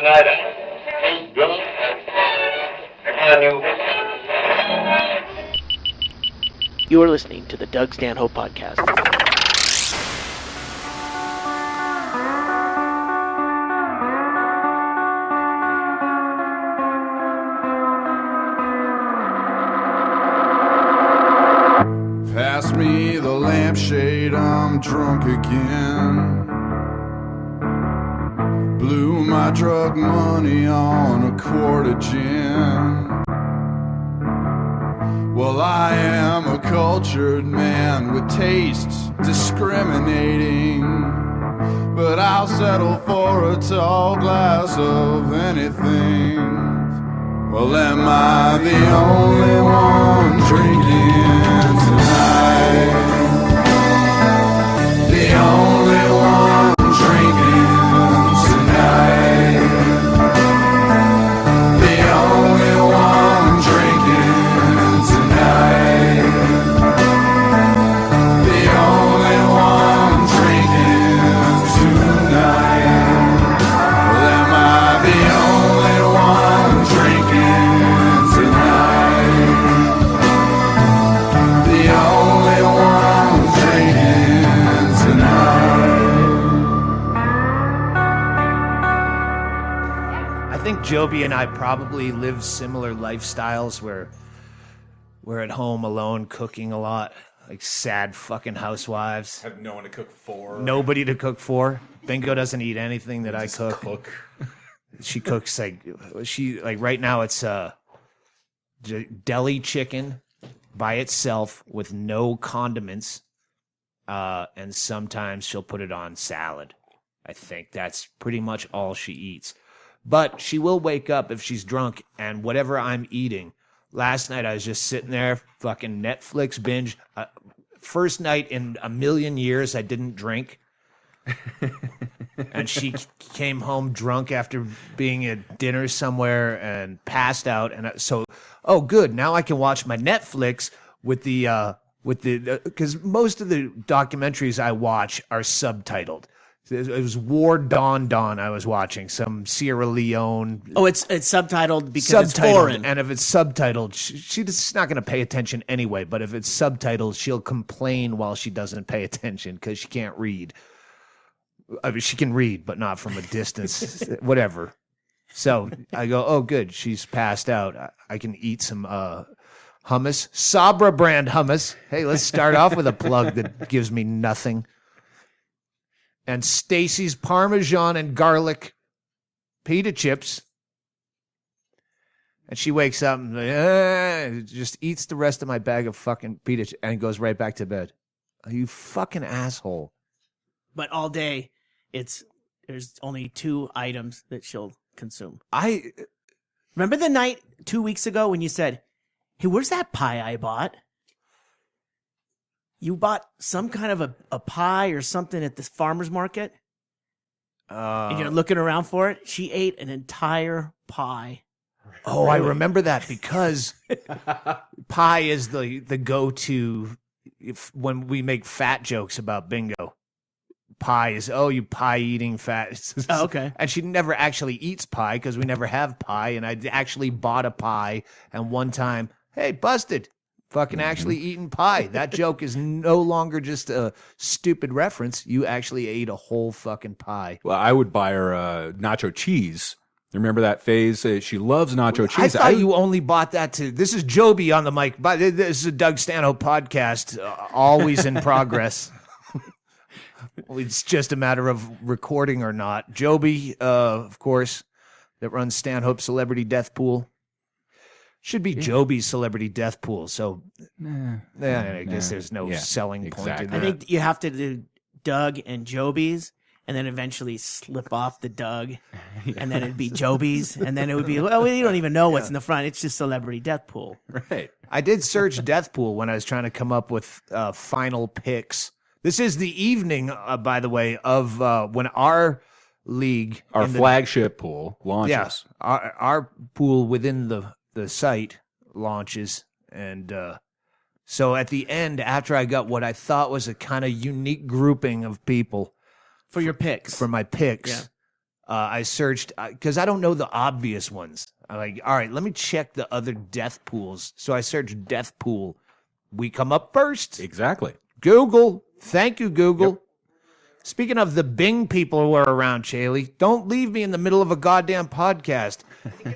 tonight. You are listening to the Doug Stanhope Podcast. Pass me the lampshade, I'm drunk again. Blew my drug money on a quart of gin. Well, I am a cultured man with tastes discriminating, but I'll settle for a tall glass of anything. Well, am I the only one drinking tonight? The only one drinking tonight. The only one drinking tonight. The only one drinking tonight. Well, am I the only one drinking tonight? The only one drinking tonight. I think Jobi and I probably live similar lifestyles where we're at home alone cooking a lot, like sad fucking housewives. Have no one to cook for. Nobody to cook for. Bingo doesn't eat anything that I Just cook. She cooks like right now it's deli chicken by itself with no condiments, and sometimes she'll put it on salad. I think that's pretty much all she eats. But she will wake up if she's drunk and whatever I'm eating. Last night I was just sitting there, fucking Netflix binge. First night in a million years I didn't drink. And she came home drunk after being at dinner somewhere and passed out. And so, oh, good. Now I can watch my Netflix with the because most of the documentaries I watch are subtitled. It was War Dawn I was watching, some Sierra Leone. Oh, it's subtitled because it's foreign. And if it's subtitled, she's not going to pay attention anyway. But if it's subtitled, she'll complain while she doesn't pay attention because she can't read. I mean, she can read, but not from a distance, whatever. So I go, oh, good. She's passed out. I can eat some hummus, Sabra brand hummus. Hey, let's start off with a plug that gives me nothing. And Stacy's Parmesan and garlic pita chips. And she wakes up and just eats the rest of my bag of fucking pita chips and goes right back to bed. Are you fucking asshole? But all day, there's only 2 items that she'll consume. Remember the night 2 weeks ago when you said, hey, where's that pie I bought? You bought some kind of a pie or something at this farmer's market? And you're looking around for it? She ate an entire pie. Oh, I remember that because pie is the go-to when we make fat jokes about bingo. Pie is, oh, you pie-eating fat. Oh, okay. And she never actually eats pie because we never have pie. And I actually bought a pie. And one time, hey, busted. Fucking actually eating pie. That joke is no longer just a stupid reference. You actually ate a whole fucking pie. Well, I would buy her nacho cheese. Remember that phase? She loves nacho cheese. I thought you only bought that to... This is Jobi on the mic. But this is a Doug Stanhope podcast. Always in progress. It's just a matter of recording or not. Jobi, of course, that runs Stanhope Celebrity Death Pool. Should be Jobi's Celebrity Death Pool. So, I guess there's no selling point in that. I think you have to do Doug and Jobi's, and then eventually slip off the Doug, and then it'd be Jobi's, and then it would be, well, you don't even know what's in the front. It's just Celebrity Death Pool. Right. I did search Death Pool when I was trying to come up with final picks. This is the evening, by the way, of when our league... Our flagship pool launches. Yes, our pool within the site launches. And so at the end, after I got what I thought was a kind of unique grouping of people... For your picks. For my picks. I searched because I don't know the obvious ones. I'm like, all right, let me check the other death pools. So I searched death pool. We come up first. Exactly. Google. Thank you, Google. Yep. Speaking of the Bing people who are around, Chaille, don't leave me in the middle of a goddamn podcast.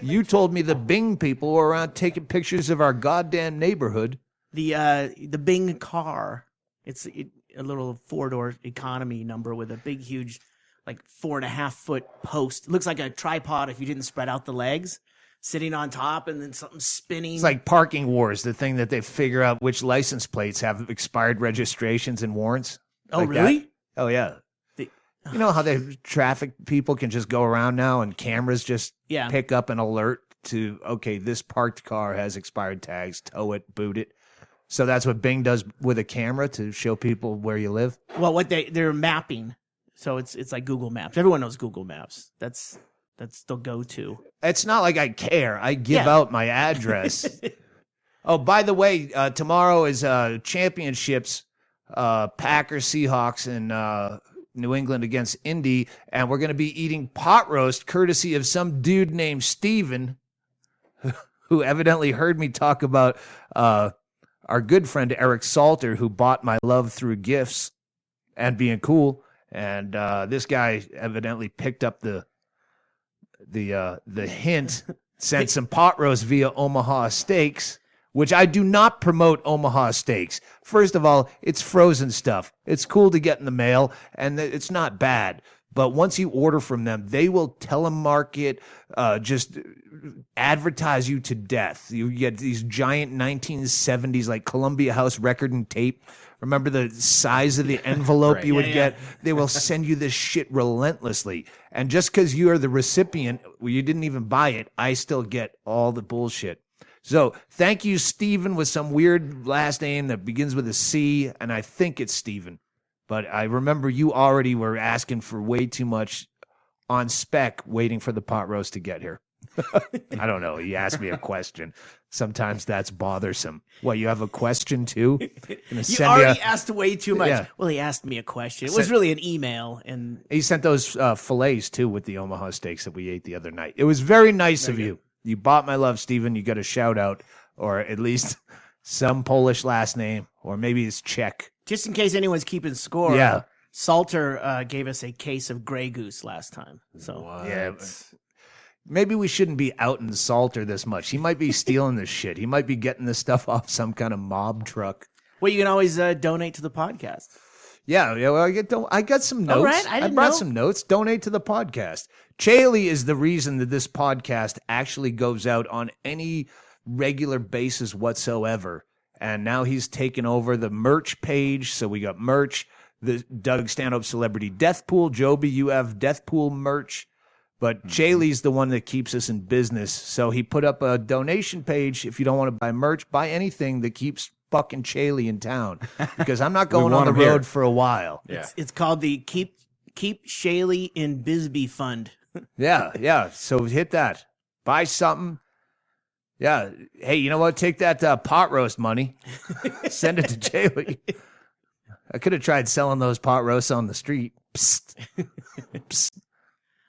You told me the Bing people were around taking pictures of our goddamn neighborhood. The Bing car. It's a little 4-door economy number with a big, huge, like 4.5-foot post. It looks like a tripod if you didn't spread out the legs, sitting on top, and then something spinning. It's like Parking Wars, the thing that they figure out which license plates have expired registrations and warrants. Oh, like really? That. Oh, yeah. You know how the traffic people can just go around now and cameras just pick up an alert to, okay, this parked car has expired tags, tow it, boot it. So that's what Bing does with a camera to show people where you live? Well, they're mapping. So it's like Google Maps. Everyone knows Google Maps. That's the go-to. It's not like I care. I give out my address. Oh, by the way, tomorrow is championships, Packers, Seahawks, and New England against Indy, and we're going to be eating pot roast courtesy of some dude named Steven, who evidently heard me talk about our good friend Eric Salter, who bought my love through gifts and being cool. And this guy evidently picked up the hint, sent some pot roast via Omaha Steaks, which I do not promote Omaha Steaks. First of all, it's frozen stuff. It's cool to get in the mail, and it's not bad. But once you order from them, they will telemarket, just advertise you to death. You get these giant 1970s, like Columbia House record and tape. Remember the size of the envelope you would get? They will send you this shit relentlessly. And just because you are the recipient, you didn't even buy it, I still get all the bullshit. So thank you, Steven, with some weird last name that begins with a C, and I think it's Steven. But I remember you already were asking for way too much on spec, waiting for the pot roast to get here. I don't know. He asked me a question. Sometimes that's bothersome. What, you have a question too? You already asked way too much. Yeah. Well, he asked me a question. It was really an email. And he sent those fillets too with the Omaha steaks that we ate the other night. It was very nice of you. You bought my love, Steven. You got a shout out, or at least some Polish last name, or maybe it's Czech. Just in case anyone's keeping score, Salter gave us a case of Grey Goose last time. So maybe we shouldn't be outing Salter this much. He might be stealing this shit. He might be getting this stuff off some kind of mob truck. Well, you can always donate to the podcast. Yeah. Well, I got some notes. All right, I brought some notes. Donate to the podcast. Chaille is the reason that this podcast actually goes out on any regular basis whatsoever. And now he's taken over the merch page. So we got merch, the Doug Stanhope Celebrity Death Pool. Jobi, you have Death Pool merch. But Chaille's the one that keeps us in business. So he put up a donation page. If you don't want to buy merch, buy anything that keeps fucking Chaille in town. Because I'm not going on the road for a while. Yeah. It's called the Keep Chaille in Bisbee Fund. Yeah. So hit that. Buy something. Yeah. Hey, you know what? Take that pot roast money. Send it to Chaille. I could have tried selling those pot roasts on the street. Psst. Psst.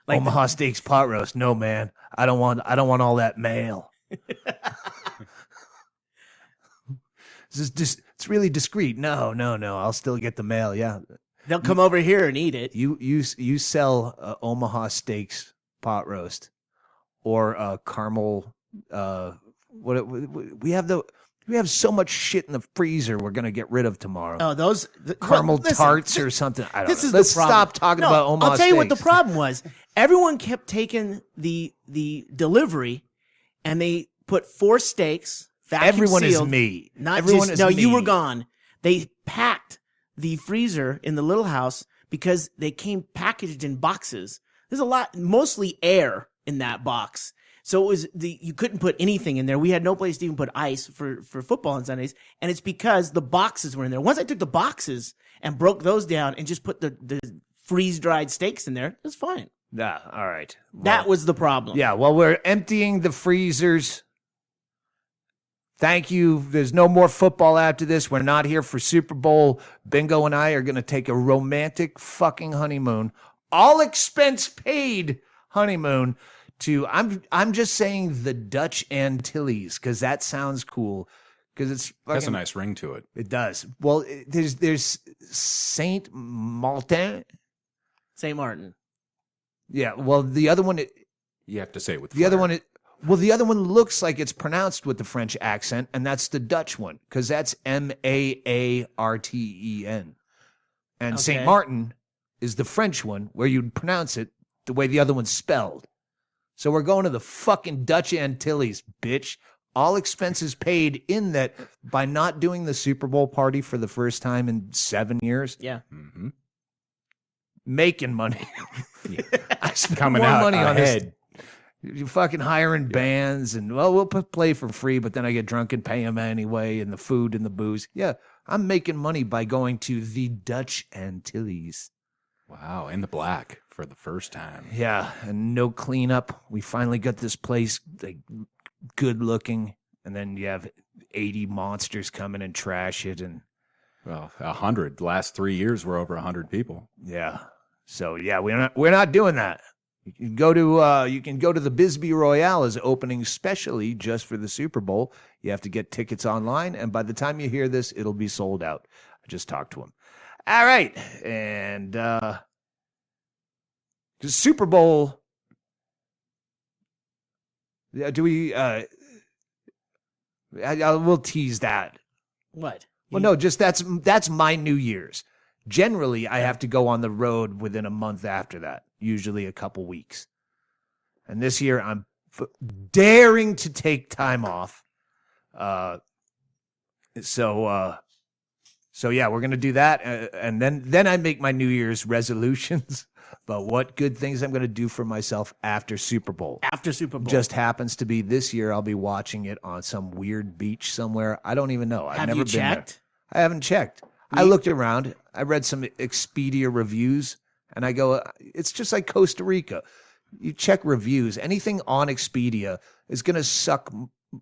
Like Omaha Steaks pot roast. No, man. I don't want all that mail. It's really discreet. No. I'll still get the mail. Yeah. They'll come over here and eat it. You sell Omaha Steaks pot roast or caramel. We have so much shit in the freezer we're gonna get rid of tomorrow. Oh, those caramel tarts or something. I don't know. Let's the stop talking about Omaha I'll tell you Steaks. what the problem was. Everyone kept taking the delivery, and they put 4 steaks. Everyone sealed, is me. Everyone is me. You were gone. They packed the freezer in the little house because they came packaged in boxes. There's a lot, mostly air in that box. So it was you couldn't put anything in there. We had no place to even put ice for football on Sundays. And it's because the boxes were in there. Once I took the boxes and broke those down and just put the freeze-dried steaks in there, it was fine. Yeah, all right. Well, that was the problem. Yeah, well, we're emptying the freezers. Thank you. There's no more football after this. We're not here for Super Bowl. Bingo and I are going to take a romantic fucking honeymoon. All expense paid honeymoon to I'm just saying the Dutch Antilles because that sounds cool because it's fucking, Has a nice ring to it. It does. Well, there's Saint Martin. St. Martin. Yeah. Well, the other one. You have to say it with The other flair. one. The other one looks like it's pronounced with the French accent, and that's the Dutch one because that's Maarten. And Okay. Saint Martin is the French one where you'd pronounce it the way the other one's spelled. So we're going to the fucking Dutch Antilles, bitch. All expenses paid in that by not doing the Super Bowl party for the first time in 7 years. Yeah. Mm-hmm. Making money. I spent Coming more out money on this. ahead. You fucking hiring bands and, well, we'll play for free, but then I get drunk and pay them anyway, and the food and the booze. Yeah, I'm making money by going to the Dutch Antilles. Wow, in the black for the first time. Yeah, and no cleanup. We finally got this place like good looking, and then you have 80 monsters come in and trash it, and Well, 100. The last 3 years, we're over 100 people. yeah. So yeah, we're not doing that. You can go to the Bisbee Royale is opening specially just for the Super Bowl. You have to get tickets online, and by the time you hear this, it'll be sold out. I just talked to him. All right, and the Super Bowl. Do we? We'll tease that. What? Well, no, just that's my New Year's. Generally, I have to go on the road within a month after that, usually a couple weeks. And this year, I'm daring to take time off. So yeah, we're gonna do that, and then I make my New Year's resolutions about what good things I'm gonna do for myself after Super Bowl. After Super Bowl. Just happens to be this year. I'll be watching it on some weird beach somewhere. I don't even know. I've Have never you been there. checked? I haven't checked. I looked around. I read some Expedia reviews, and I go, it's just like Costa Rica. You check reviews. Anything on Expedia is going to suck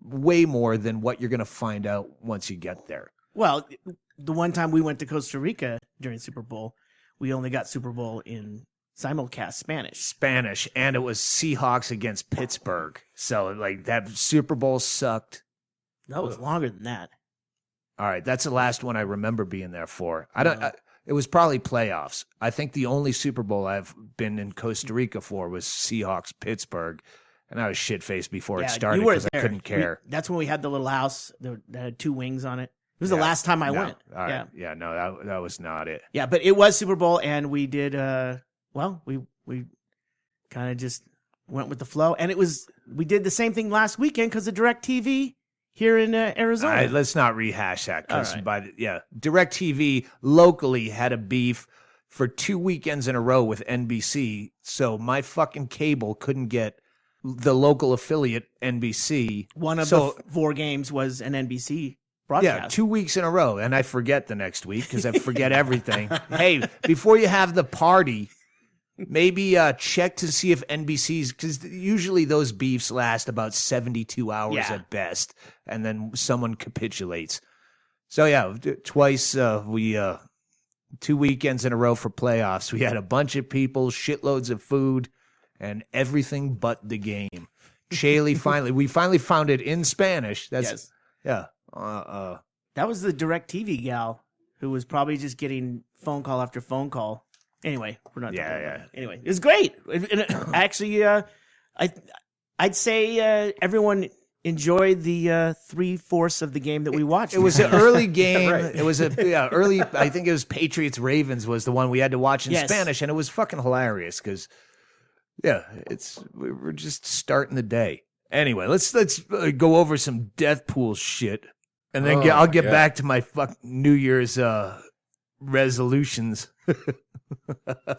way more than what you're going to find out once you get there. Well, the one time we went to Costa Rica during Super Bowl, we only got Super Bowl in simulcast Spanish. And it was Seahawks against Pittsburgh. So, like, that Super Bowl sucked. That was longer than that. All right, that's the last one I remember being there for. It was probably playoffs. I think the only Super Bowl I've been in Costa Rica for was Seahawks Pittsburgh, and I was shit faced before it started you were because I there. couldn't care. That's when we had the little house that had 2 wings on it. It was the last time I went. All right. Yeah, no, that was not it. Yeah, but it was Super Bowl, and we did. We kind of just went with the flow, and we did the same thing last weekend because of DirecTV here in Arizona. All right, let's not rehash that because All right. DirecTV locally had a beef for 2 weekends in a row with NBC, so my fucking cable couldn't get the local affiliate NBC. One of the 4 games was an NBC broadcast. Yeah, 2 weeks in a row, and I forget the next week because I forget everything. Hey, before you have the party, maybe check to see if NBC's, because usually those beefs last about 72 hours at best, and then someone capitulates. So yeah, twice 2 weekends in a row for playoffs. We had a bunch of people, shitloads of food, and everything but the game. Chaille we finally found it in Spanish. That's yeah. That was the DirecTV gal who was probably just getting phone call after phone call. Anyway, we're not. talking about that. Anyway, it was great. Actually, I'd say everyone enjoyed the 3/4 of the game that we watched. It was an early game. Right. It was early. I think it was Patriots Ravens was the one we had to watch in Spanish, and it was fucking hilarious because we're just starting the day. Anyway, let's go over some death pool shit, and then I'll get back to my fucking New Year's resolutions.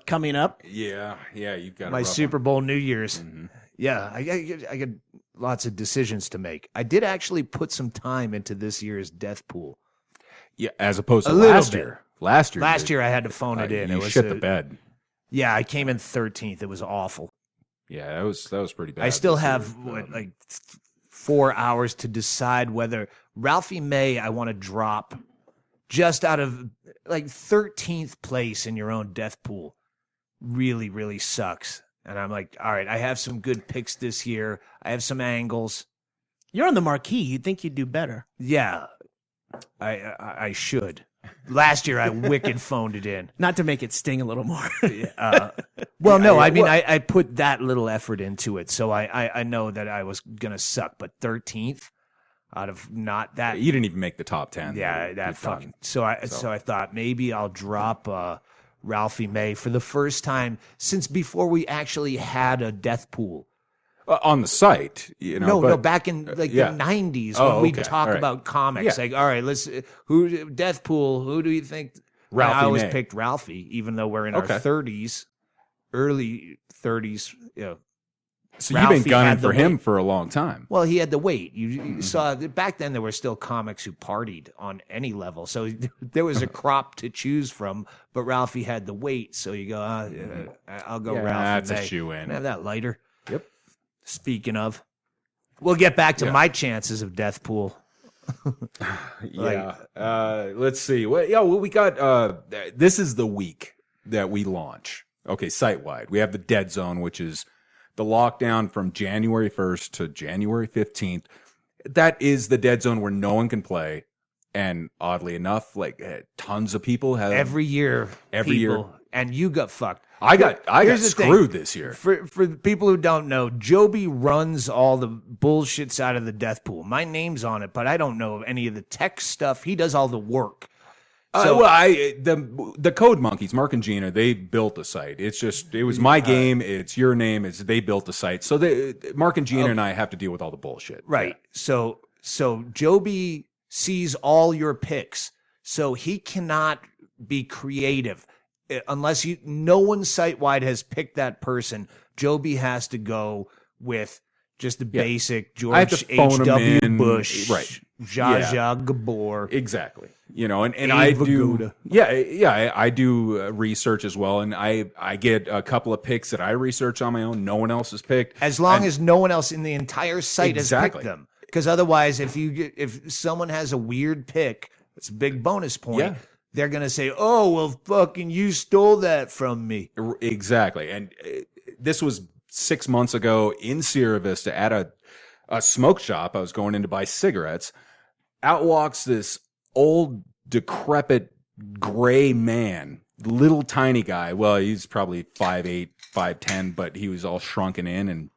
Coming up. Yeah, you've got My Super Bowl New Year's. Mm-hmm. Yeah, I got lots of decisions to make. I did actually put some time into this year's death pool. Yeah, as opposed to A little last bit. year. Last year I had to phone it in. You It was shit the bed. Yeah, I came in 13th. It was awful. Yeah, that was pretty bad. I still this have year. 4 hours to decide whether Ralphie May I want to drop just out of 13th place in your own death pool. Really, really sucks. And I'm like, all right, I have some good picks this year. I have some angles. You're on the marquee. You'd think you'd do better. Yeah, I should. Last year, I wicked phoned it in. Not to make it sting a little more. Well, no, I mean, I put that little effort into it, so I know that I was going to suck. But 13th out of not that. You didn't even make the top 10. Yeah, that fucking. So I thought maybe I'll drop Ralphie May for the first time since before we actually had a death pool. On the site, No, back in like the 90s when we'd talk about comics. Yeah. Like, all right, Death Pool, who do you think? Ralphie I always May. picked Ralphie, even though we're in our 30s, early 30s. So Ralphie you've been gunning had the for him weight. for a long time. Well, he had the weight. You saw back then there were still comics who partied on any level, so there was a crop to choose from. But Ralphie had the weight, so you go, I'll go Ralphie. That's May. a shoe-in. Can I have that lighter? Yep. Speaking of, we'll get back to my chances of Death Pool. Let's see. Well, we got. This is the week that we launch. Okay, site-wide. We have the Dead Zone, which is the lockdown from January 1st to January 15th. That is the Dead Zone where no one can play. And oddly enough, like tons of people have Every year. And you got fucked. I got Here's the screwed thing. this year. For the people who don't know, Jobi runs all the bullshit side of the Death Pool. My name's on it, but I don't know any of the tech stuff. He does all the work. So The Code Monkeys, Mark and Gina, they built the site. It was my game. It's your name. They built the site. So Mark and Gina and I have to deal with all the bullshit. right. Yeah. So Jobi sees all your picks, so he cannot be creative unless no one site wide has picked that person. Jobi has to go with just the basic I have George to phone him H.W. in. Bush, Right. Zsa Zsa Gabor. Exactly. And I do. Vagoda. I do research as well, and I get a couple of picks that I research on my own. No one else has picked. As long as no one else in the entire site has Exactly. picked them. Because otherwise, if someone has a weird pick, it's a big bonus point. Yeah. They're going to say, oh, well, fucking you stole that from me. Exactly. And this was 6 months ago in Sierra Vista at a smoke shop. I was going in to buy cigarettes. Out walks this old, decrepit, gray man, little tiny guy. Well, he's probably 5'8", 5'10", but he was all shrunken in and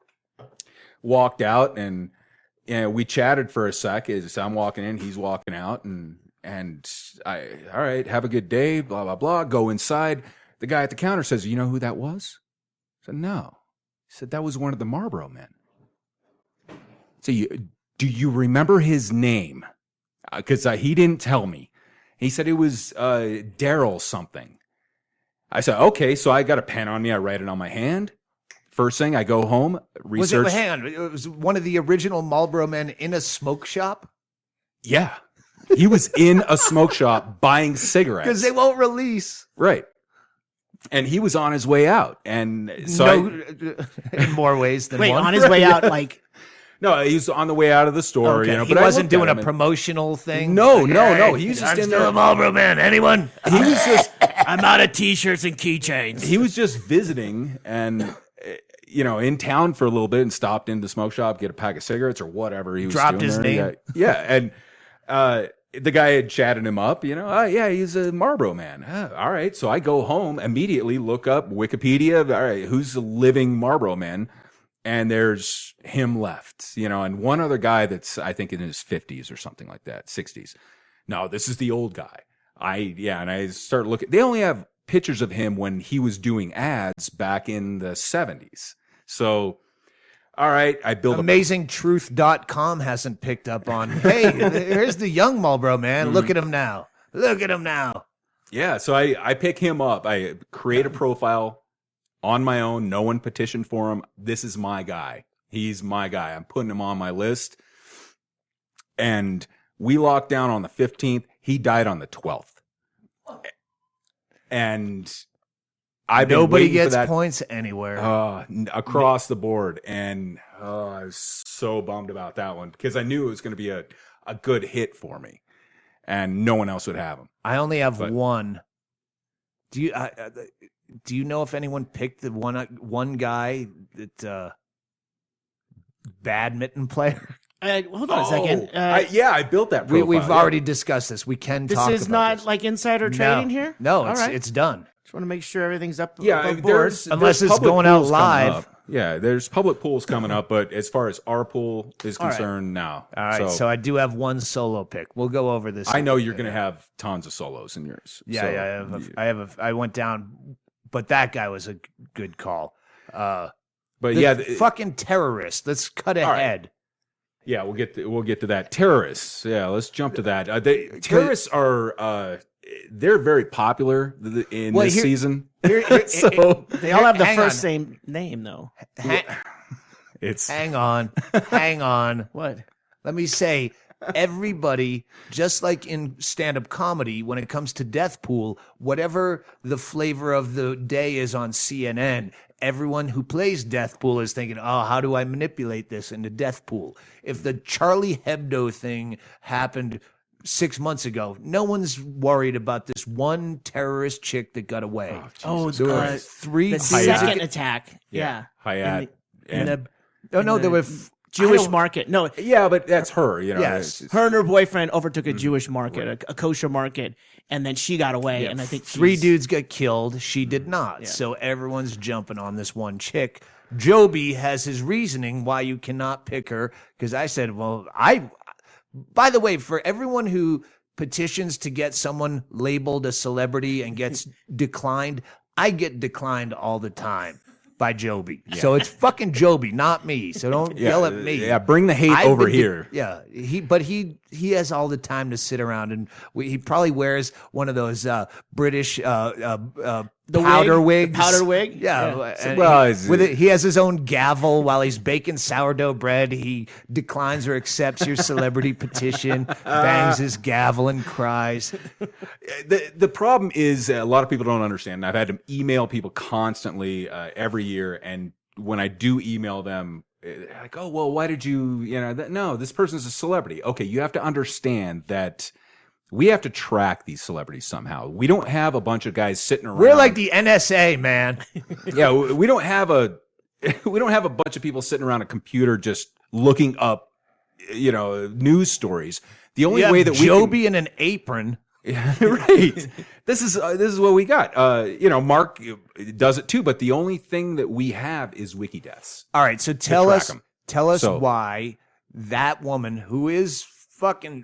walked out. And we chatted for a sec as I'm walking in, he's walking out, and all right, have a good day, blah, blah, blah. Go inside. The guy at the counter says, you know who that was? I said, no. He said, that was one of the Marlboro men. So do you remember his name? Because he didn't tell me. He said it was Daryl something. I said, okay, so I got a pen on me. I write it on my hand. First thing, I go home, research. It was one of the original Marlboro men in a smoke shop? Yeah. He was in a smoke shop buying cigarettes. Because they won't release. Right. And he was on his way out. And so in more ways than Wait, one. on his way out, like no, he was on the way out of the store. Okay. But He I wasn't looked at doing a him and- promotional thing? No. He was just I'm in still there. a Marlboro man. Anyone? He was just I'm out of t-shirts and keychains. he was just visiting and in town for a little bit and stopped into the smoke shop, get a pack of cigarettes or whatever he was Dropped doing his there. name? Yeah, and the guy had chatted him up, yeah, he's a Marlboro man. All right, so I go home, immediately look up Wikipedia, all right, who's the living Marlboro man? And there's him left, and one other guy that's, I think, in his 50s or something like that, 60s. No, this is the old guy. And I start looking. They only have pictures of him when he was doing ads back in the 70s. So, all right, I build AmazingTruth.com hasn't picked up on, hey, here's the young Marlboro man. Look at him now. Look at him now. Yeah, so I pick him up. I create a profile on my own. No one petitioned for him. This is my guy. He's my guy. I'm putting him on my list. And we locked down on the 15th. He died on the 12th. And Nobody gets points anywhere. Across the board. And I was so bummed about that one because I knew it was going to be a good hit for me. And no one else would have him. I only have one. Do you? do you know if anyone picked the one guy that badminton player? Hold on a second. I built that profile. We've already discussed this. We can This talk is about not this. like insider trading here? No, All right. it's done. Just want to make sure everything's up Yeah, above board. Unless it's public going out pools coming live. up. Yeah, there's public pools coming up, but as far as our pool is All right. concerned, no. All right, so I do have one solo pick. We'll go over this. I know you're going to have tons of solos in yours. Yeah, so, yeah. I went down, but that guy was a good call. But fucking terrorist. Let's cut ahead. Yeah, we'll get to that. Terrorists. Yeah, let's jump to that. Terrorists are they're very popular in this season. So They all have the first same name, though. Hang on. What? Let me say, everybody, just like in stand-up comedy, when it comes to Death Pool, whatever the flavor of the day is on CNN, everyone who plays Death Pool is thinking, oh, how do I manipulate this into Death Pool? If the Charlie Hebdo thing happened 6 months ago, no one's worried about this one terrorist chick that got away. There were three the second attack. Yeah. Hayat. There were Jewish market. No. Yeah, but that's her. Yes. Her and her boyfriend overtook a Jewish market, a kosher market, and then she got away. And I think three dudes got killed. She did not. Yeah. So everyone's jumping on this one chick. Jobi has his reasoning why you cannot pick her. Because I said, by the way, for everyone who petitions to get someone labeled a celebrity and gets declined, I get declined all the time by Jobi. Yeah. So it's fucking Jobi, not me. So don't yell at me. Yeah, bring the hate over here. He has all the time to sit around, and he probably wears one of those British powder wigs. Powder wig? Yeah. Yeah. He has his own gavel while he's baking sourdough bread. He declines or accepts your celebrity petition, bangs his gavel and cries. The problem is a lot of people don't understand. I've had to email people constantly every year, and when I do email them, like, oh, well, why did you, no, this person's a celebrity. Okay, you have to understand that we have to track these celebrities somehow. We don't have a bunch of guys sitting around. We're like the NSA, man. Yeah, we don't have a bunch of people sitting around a computer just looking up, news stories. The only way that Jobi in an apron. Yeah, right. This is what we got. Mark does it too, but the only thing that we have is wiki deaths. All right, so tell us why that woman who is fucking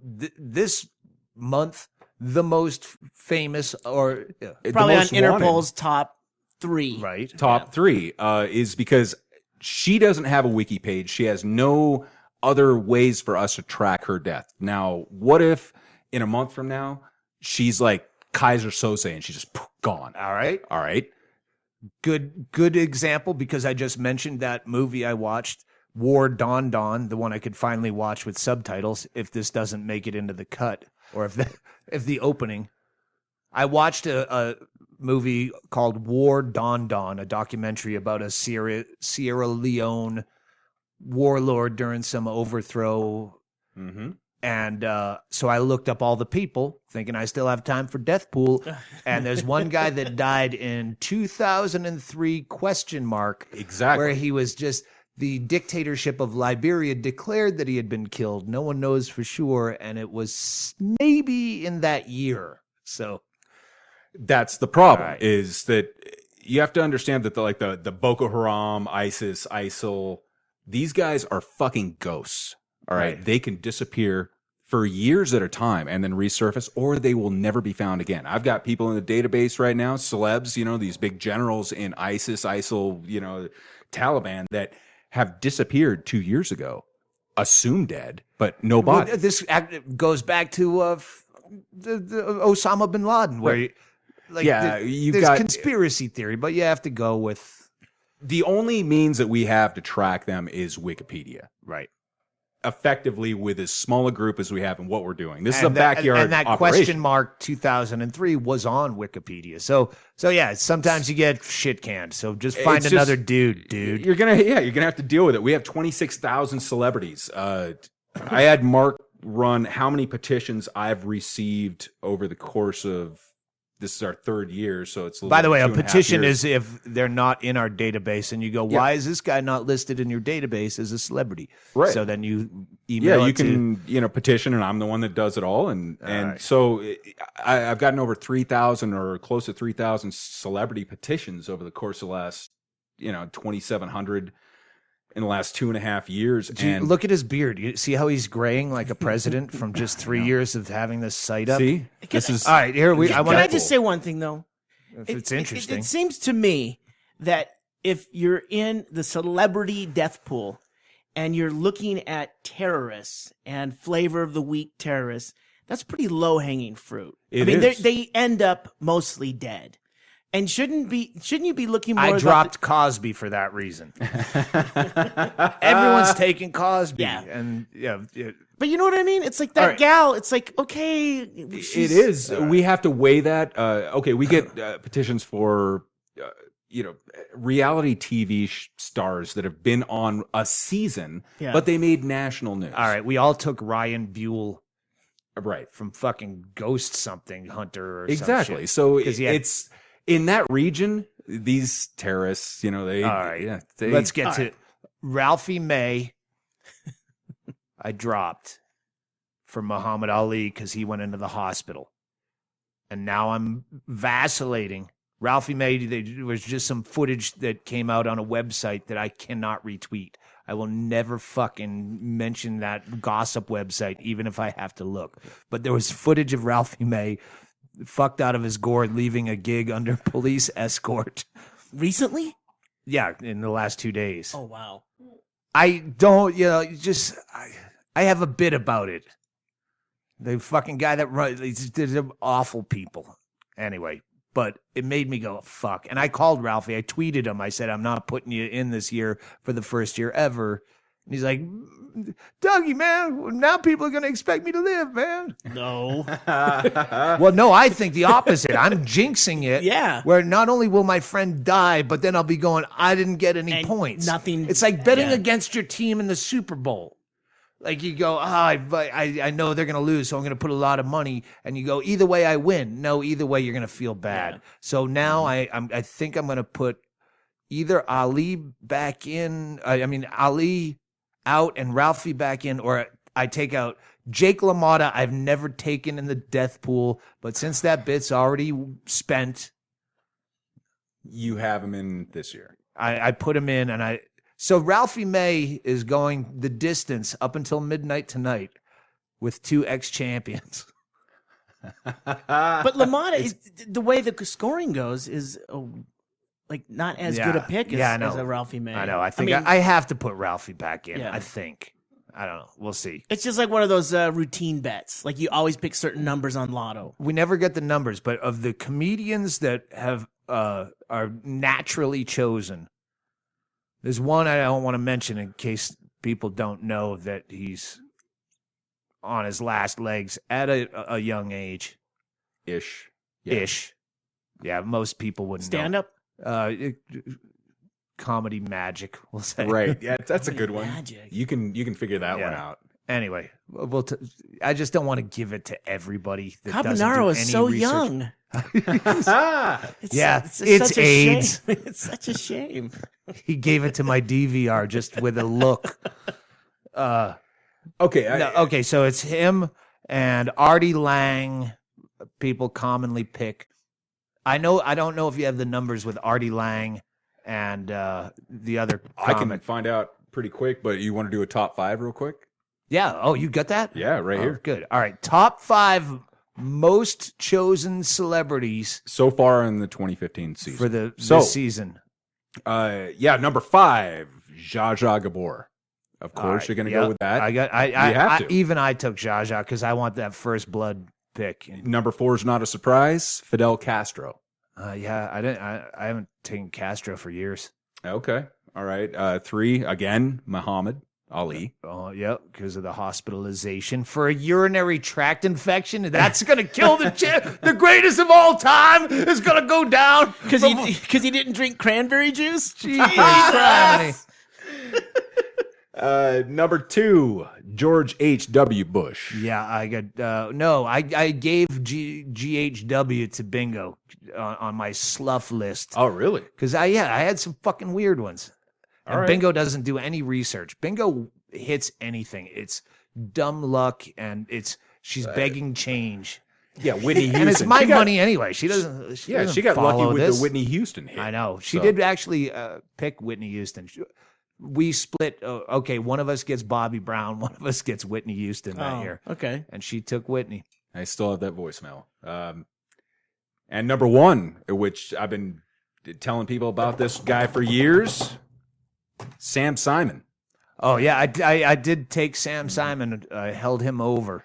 this month the most famous, or probably on Interpol's top 3. Right. Top 3 is because she doesn't have a wiki page. She has no other ways for us to track her death. Now, what if in a month from now, she's like Kaiser Sose and she's just gone. All right. Good example, because I just mentioned that movie I watched, War Dawn, the one I could finally watch with subtitles if this doesn't make it into the cut, or if the opening. I watched a movie called War Dawn, a documentary about a Sierra Leone warlord during some overthrow. Mm-hmm. And so I looked up all the people, thinking I still have time for Death Pool. And there's one guy that died in 2003, ? Exactly. Where he was just, the dictatorship of Liberia declared that he had been killed. No one knows for sure. And it was maybe in that year. So that's the problem, right. Is that you have to understand that the Boko Haram, ISIS, ISIL, these guys are fucking ghosts. All right. They can disappear for years at a time and then resurface, or they will never be found again. I've got people in the database right now, celebs, these big generals in ISIS, ISIL, Taliban, that have disappeared 2 years ago, assumed dead, but no body. Well, this goes back to the Osama bin Laden, where there's got conspiracy theory, but you have to go with. The only means that we have to track them is Wikipedia. Right. Effectively with as small a group as we have in what we're doing. This is a backyard and that operation. ? 2003 was on Wikipedia. So yeah, sometimes you get shit canned. So just find another dude. You're gonna have to deal with it. We have 26,000 celebrities. I had Mark run how many petitions I've received over the course of this is our third year, so it's By the way, a 2.5 petition years. is if they're not in our database, and you go, why is this guy not listed in your database as a celebrity? Right. So then you email you can petition, and I'm the one that does it all, and right. so I've gotten over 3,000 or close to 3,000 celebrity petitions over the course of the last 2,700 in the last 2.5 years. And look at his beard. You see how he's graying like a president from just 3 years of having this site up? see, this is All right, here we. Can I just say one thing though? If it's interesting. It seems to me that if you're in the celebrity death pool and you're looking at terrorists and flavor of the week terrorists, that's pretty low hanging fruit. It is. They end up mostly dead. And shouldn't you be looking more? I dropped Cosby for that reason. Everyone's taking Cosby, Yeah. and But you know what I mean? It's like that right. gal. It's like, okay, it is. We have to weigh that. Okay, we get petitions for reality TV stars that have been on a season, but they made national news. all right. We all took Ryan Buell Right. from fucking Ghost something Hunter or Exactly. Some shit. So 'Cause he had- it's in that region, these terrorists, they All right. yeah, Let's get all to right. Ralphie May. I dropped for Muhammad Ali because he went into the hospital. And now I'm vacillating. Ralphie May, there was just some footage that came out on a website that I cannot retweet. I will never fucking mention that gossip website, even if I have to look. But there was footage of Ralphie May fucked out of his gourd, leaving a gig under police escort. recently. Yeah, in the last 2 days. Oh wow. I don't, I have a bit about it. The fucking guy that runs, they're awful people. Anyway, but it made me go, fuck. And I called Ralphie. I tweeted him. I said, I'm not putting you in this year for the first year ever. And he's like, Dougie, man, now people are going to expect me to live, man. No. Well, no, I think the opposite. I'm jinxing it. Yeah. Where not only will my friend die, but then I'll be going, I didn't get any And points. nothing- It's like betting yeah. against your team in the Super Bowl. Like you go, I know they're going to lose, so I'm going to put a lot of money. And you go, either way I win. No, either way you're going to feel bad. Yeah. So now I think I'm going to put either Ali back in. Ali out and Ralphie back in, or I take out Jake LaMotta. I've never taken in the death pool, but since that bit's already spent, You have him in this year. I put him in, and so Ralphie May is going the distance up until midnight tonight with 2 ex-champions. But LaMotta, is, the way the scoring goes, is not as good a pick as, I know. as a Ralphie May. I know. I think mean, I have to put Ralphie back in. Yeah. I think. I don't know. We'll see. it's just like one of those routine bets. Like you always pick certain numbers on Lotto. We never get the numbers, but of the comedians that have are naturally chosen, there's one I don't want to mention in case people don't know that he's on his last legs at a young age. Ish. Ish. Yeah, most people wouldn't Stand up. know. Comedy magic, we'll say. Right. Yeah, that's a good one. Magic. You can figure that Yeah. one out. Anyway, I just don't want to give it to everybody that doesn't do Cabanaro is any so research. young. Yeah, it's it's such a AIDS. shame. It's such a shame. He gave it to my DVR just with a look. Okay. Okay, so it's him and Artie Lang. People commonly pick. I don't know if you have the numbers with Artie Lang and the other I can comic. find out pretty quick, but you want to do a top 5 real quick? Yeah. Oh, you got that? Yeah, right here. Good. All right. Top 5 most chosen celebrities So far in the 2015 season. for this season. Number 5, Zsa Zsa Gabor. Of course, All right, you're going to yep. go with that. I took Zsa Zsa because I want that first blood pick. Number 4 is not a surprise, Fidel Castro. I haven't taken Castro for years. Okay. All right. 3, again, Muhammad Ali. Oh, yep, because of the hospitalization for a urinary tract infection. That's going to kill the greatest of all time is going to go down. Because he didn't drink cranberry juice? Jesus Christ. Number 2, George H.W. Bush. Yeah, I got I gave GHW to Bingo on my slough list. Oh, really? Because I had some fucking weird ones. And right. Bingo doesn't do any research. Bingo hits anything. It's dumb luck, and she's begging change. Yeah, Whitney Houston. And it's my money anyway. She doesn't. She got lucky follow with this. the Whitney Houston hit. I know. She did actually pick Whitney Houston. We split. Okay, one of us gets Bobby Brown, one of us gets Whitney Houston that year. Okay. And she took Whitney. I still have that voicemail. And number 1, which I've been telling people about this guy for years, Sam Simon. Oh yeah, I did take Sam Simon. I held him over.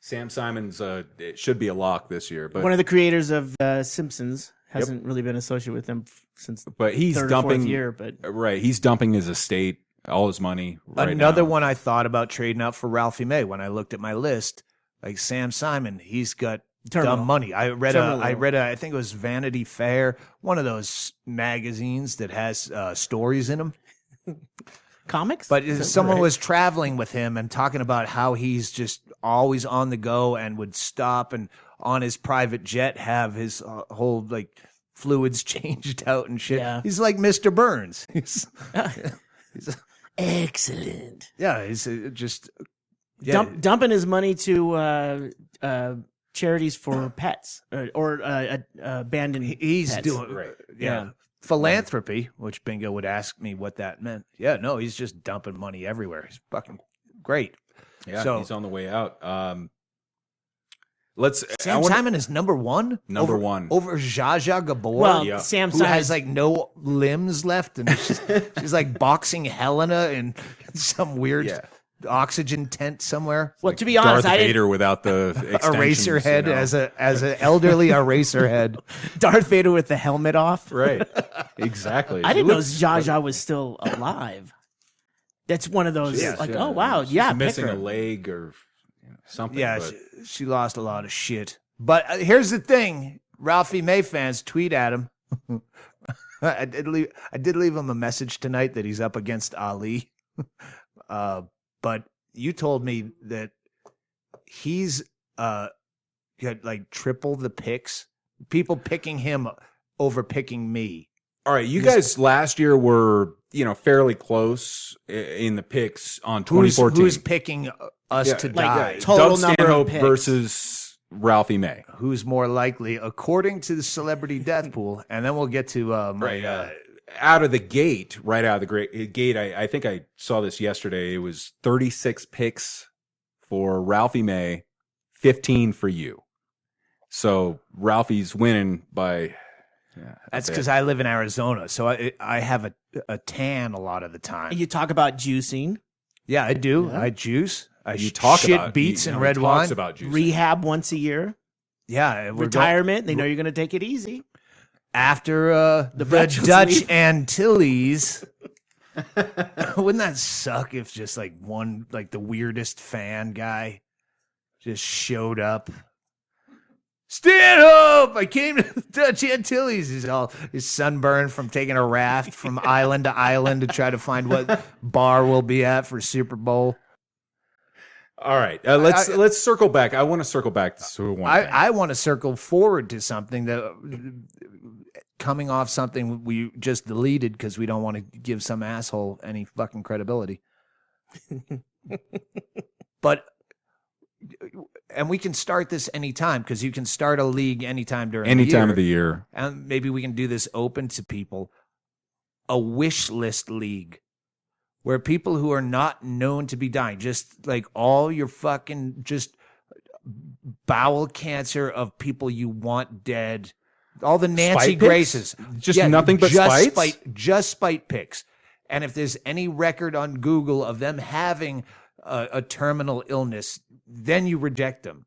Sam Simon's it should be a lock this year, but one of the creators of Simpsons hasn't really been associated with them since but he's third dumping or fourth year. But right, he's dumping his estate, all his money. Right Another now. one I thought about trading out for Ralphie May when I looked at my list. Like Sam Simon, he's got Terminal. dumb money. I read Terminal. I think it was Vanity Fair, one of those magazines that has stories in them. comics. But someone was traveling with him and talking about how he's just always on the go and would stop and on his private jet have his whole like fluids changed out and shit. Yeah. He's like Mr. Burns. He's excellent. yeah, he's just yeah. Dumping his money to charities for pets or abandoned. He's pets. doing Right. yeah. Philanthropy, which Bingo would ask me what that meant. Yeah, no, he's just dumping money everywhere. He's fucking great. Yeah, So- he's on the way out. Sam Simon is number one? Number one. Over Zsa Zsa Gabor? Well, Yeah. Sam who Simon has like no limbs left and she's like boxing Helena in some weird Yeah. oxygen tent somewhere. Well, to be honest, Darth I didn't. Vader without the extensions, Eraser head you know? as an elderly eraser head. Darth Vader with the helmet off. Right. Exactly. I didn't know Zsa Zsa was still alive. That's one of those Yes, like, yeah. oh wow, She's yeah, pick missing her. a leg or something. Yeah, but she lost a lot of shit. But here's the thing: Ralphie May fans tweet at him. I did leave him a message tonight that he's up against Ali. But you told me that he's got like triple the picks. People picking him over picking me. all right, you guys last year were fairly close in the picks on 2014. Who's picking us Yeah, to like die? total Doug number of Stanhope picks. versus Ralphie May. Who's more likely, according to the celebrity death pool? And then we'll get to my. Out of the gate, right out of the gate, I think I saw this yesterday. It was 36 picks for Ralphie May, 15 for you. So Ralphie's winning by. Yeah, That's because I live in Arizona, so I have a tan a lot of the time. You talk about juicing, Yeah, I do. Yeah. I juice. I you talk shit about beets and he red talks wine. about juicing. rehab once a year, Yeah, retirement. They know you're going to take it easy. after the Veterans Dutch leave. Antilles. Wouldn't that suck if just like one, like the weirdest fan guy just showed up? Stanhope! I came to the Dutch Antilles. He's sunburned from taking a raft from island to island to try to find what bar we'll be at for Super Bowl. All right, let's circle back. I want to circle back to one thing. I want to circle forward to something that coming off something we just deleted because we don't want to give some asshole any fucking credibility. And we can start this anytime because you can start a league anytime during Any the year. time of the year. And maybe we can do this open to people. A wish list league where people who are not known to be dying, just like all your fucking just bowel cancer of people you want dead, all the Nancy Spite picks? Graces. Just nothing but spites? Just spite picks. And if there's any record on Google of them having a terminal illness, then you reject them.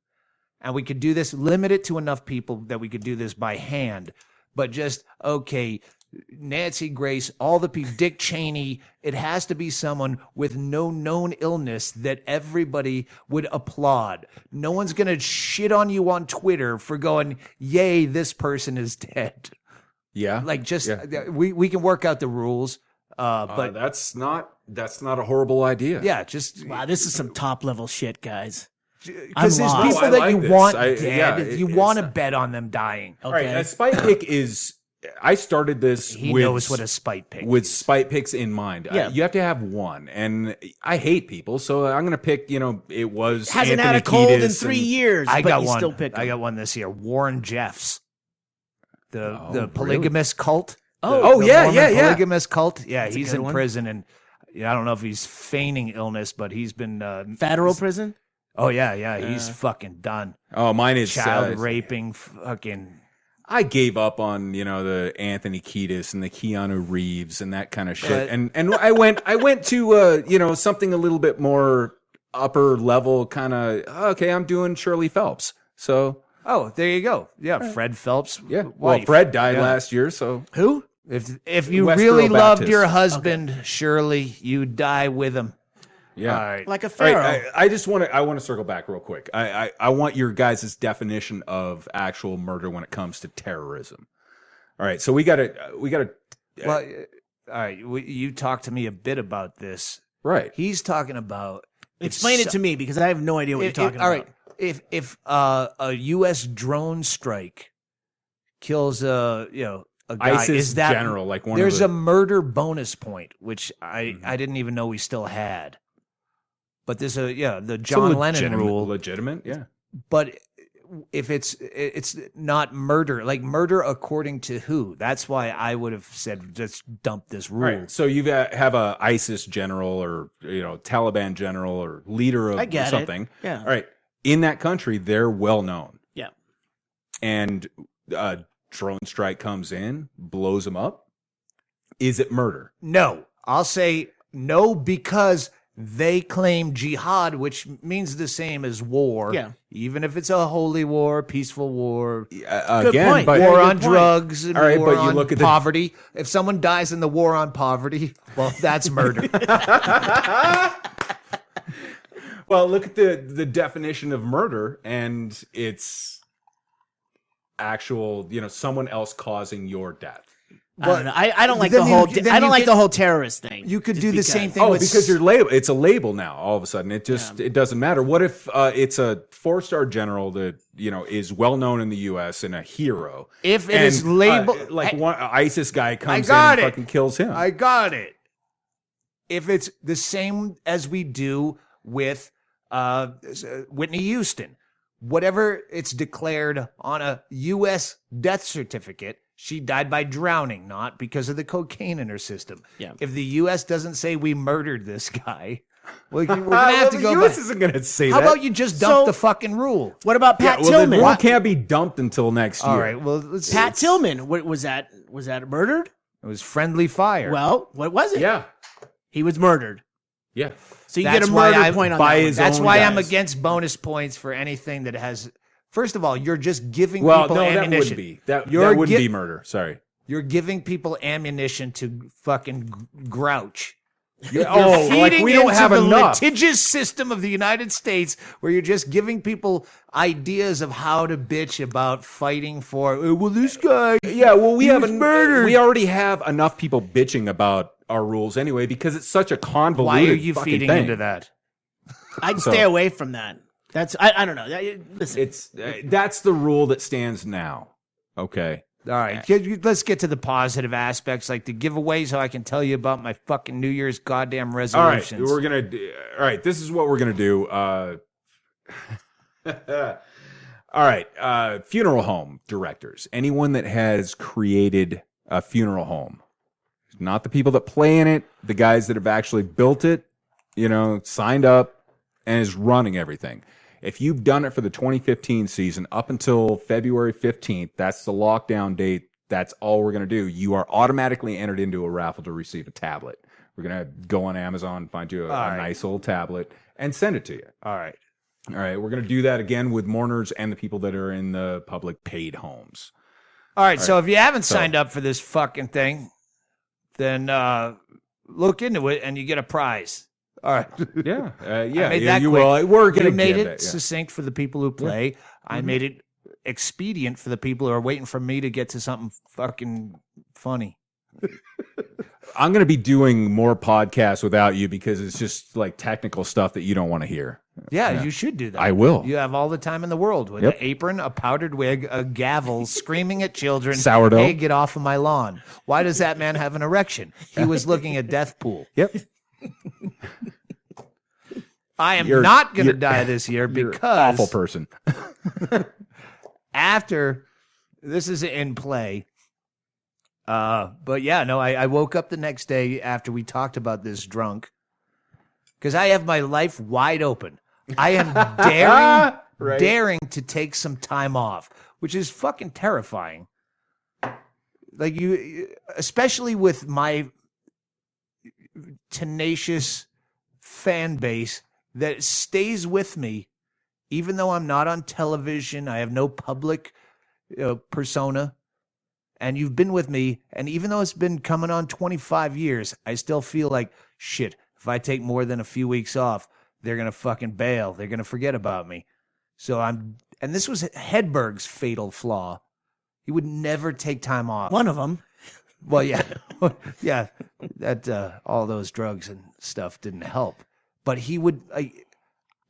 And we could do this, limit it to enough people that we could do this by hand. But just, okay, Nancy Grace, all the people, Dick Cheney, it has to be someone with no known illness that everybody would applaud. No one's going to shit on you on Twitter for going, yay, this person is dead. Yeah. Like just, Yeah. we can work out the rules. But that's not a horrible idea. yeah, just Wow, this is some top level shit, guys. because there's lost. people I that like you this. want I- dead. yeah, You it's want to not- bet on them dying. Okay. All right, a spite pick is. I started this. He with, knows what a spite pick with is. spite picks in mind. Yeah. You have to have one, and I hate people, so I'm going to pick. It was Hasn't Anthony had a cold in Kiedis 3 and- years. I but got you one. Still pick I him. got one this year. Warren Jeffs, the really? polygamous cult. Oh, The yeah, Mormon yeah, yeah. Polygamous cult. Yeah, That's a he's good in one. prison, and I don't know if he's feigning illness, but he's been. Federal prison. Oh yeah, he's fucking done. Oh, mine is Child raping, fucking. I gave up on the Anthony Kiedis and the Keanu Reeves and that kind of shit, But- and I went to something a little bit more upper level, kind of. Okay, I'm doing Shirley Phelps. So Oh, there you go. Yeah, Fred Phelps. yeah, well, wife. Fred died Yeah. last year, so Who? If you Westboro really loved Baptist. your husband, surely you die with him. yeah. All right. Like a All pharaoh. right, I just want to circle back real quick. I want your guys' definition of actual murder when it comes to terrorism. All right, so we got to Well, all right. You talked to me a bit about this. right. He's talking about. Explain it to me because I have no idea what you're talking all about. right. If a U.S. drone strike kills a guy, ISIS is that general, like one there's of a murder bonus point, which I didn't even know we still had. But there's the John Lennon rule. legitimate, yeah. But if it's not murder, like murder according to who? That's why I would have said just dump this rule. Right. So you have a ISIS general or Taliban general or leader of I get it. something. Yeah. All right. In that country, they're well known. Yeah. And a drone strike comes in, blows them up. Is it murder? No, I'll say no because they claim jihad, which means the same as war. Yeah. Even if it's a holy war, peaceful war, Again, point. but war good on point. drugs, and All right, war but you on look at the- poverty. If someone dies in the war on poverty, well, that's murder. well, look at the definition of murder, and it's actual, someone else causing your death. I don't know. I don't like then the you- whole. then I don't you like can- the whole terrorist thing. You could Just do the because. same thing. Oh, with because you're label. It's a label now. All of a sudden, it doesn't matter. What if it's a 4-star general that is well known in the U.S. and a hero? If it is labeled like one ISIS guy comes in got and it. fucking kills him. I got it. If it's the same as we do with Whitney Houston, whatever it's declared on a U.S. death certificate, she died by drowning, not because of the cocaine in her system. Yeah. If the U.S. doesn't say we murdered this guy, well, we're gonna have to the go U.S. back. isn't going to say How that. about you just dump So- the fucking rule? What about Yeah, Pat well, Tillman? the rule can't be dumped until next year. All right. Well, let's Pat Tillman. What was that? Was that murdered? It was friendly fire. Well, what was it? Yeah. He was murdered. Yeah. So you That's get a why murder I- point on by that one. his That's own why I'm guys. against bonus points for anything that has. First of all, you're just giving Well, people no, that ammunition. would be that You're wouldn't gi- be murder. Sorry. You're giving people ammunition to fucking grouch. You're You're feeding we don't into have the enough. litigious system of the United States, where you're just giving people ideas of how to bitch about fighting for. Well, this guy. Yeah, well, we He have was murdered. We already have enough people bitching about our rules anyway because it's such a convoluted. Why are you fucking feeding thing. into that? I'd stay away from that. That's I don't know. Listen, It's that's the rule that stands now. Okay. All right, let's get to the positive aspects, like the giveaway, so I can tell you about my fucking New Year's goddamn All right, resolutions. we're gonna. All right, this is what we're gonna do. All right, funeral home directors. Anyone that has created a funeral home, not the people that play in it, the guys that have actually built it, signed up and is running everything. If you've done it for the 2015 season up until February 15th, that's the lockdown date. That's all we're going to do. You are automatically entered into a raffle to receive a tablet. We're going to go on Amazon, find you a right. nice little tablet and send it to you. All right. All right. We're going to do that again with mourners and the people that are in the public paid homes. All right, so if you haven't signed up for this fucking thing, then look into it and you get a prize. All right. Yeah. I made yeah, that you quick. will. We're going You to made get it it. Yeah. succinct for the people who play. I made it expedient for the people who are waiting for me to get to something fucking funny. I'm going to be doing more podcasts without you because it's just like technical stuff that you don't want to hear. Yeah, you should do that. I will. You have all the time in the world with Yep. an apron, a powdered wig, a gavel, screaming at children. Sourdough. Hey, get off of my lawn. Why does that man have an erection? He was looking at Death Pool. Yep. I am not going to die this year You're an because awful person. after this is in play. But yeah, no, I woke up the next day after we talked about this drunk because I have my life wide open. I am daring to take some time off, which is fucking terrifying. Like especially with my tenacious fan base that stays with me, even though I'm not on television, I have no public persona. And you've been with me, and even though it's been coming on 25 years, I still feel like, shit, if I take more than a few weeks off, they're going to fucking bail. They're going to forget about me. So and this was Hedberg's fatal flaw. He would never take time off. One of them. Well, yeah. Yeah, that all those drugs and stuff didn't help. But he would,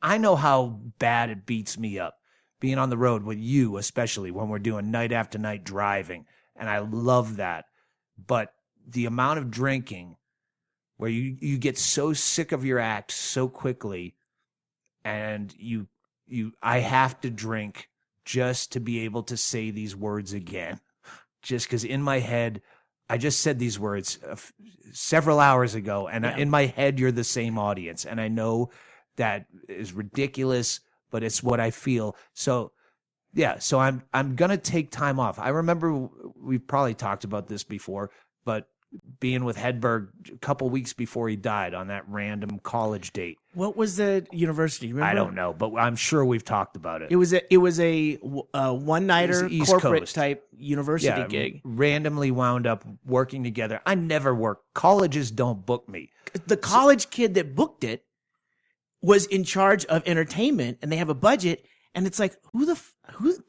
I know how bad it beats me up, being on the road with you, especially when we're doing night after night driving. And I love that. But the amount of drinking where you get so sick of your act so quickly, and I have to drink just to be able to say these words again. Just because in my head, I just said these words several hours ago, and in my head, you're the same audience. And I know that is ridiculous, but it's what I feel. So yeah, so I'm gonna take time off. I remember we've probably talked about this before, but being with Hedberg a couple weeks before he died on that random college date. What was the university? Remember? I don't know, but I'm sure we've talked about it. It was a one-nighter East corporate Coast type university yeah, gig. Randomly wound up working together. I never work. Colleges don't book me. The college kid that booked it was in charge of entertainment, and they have a budget. And it's like, who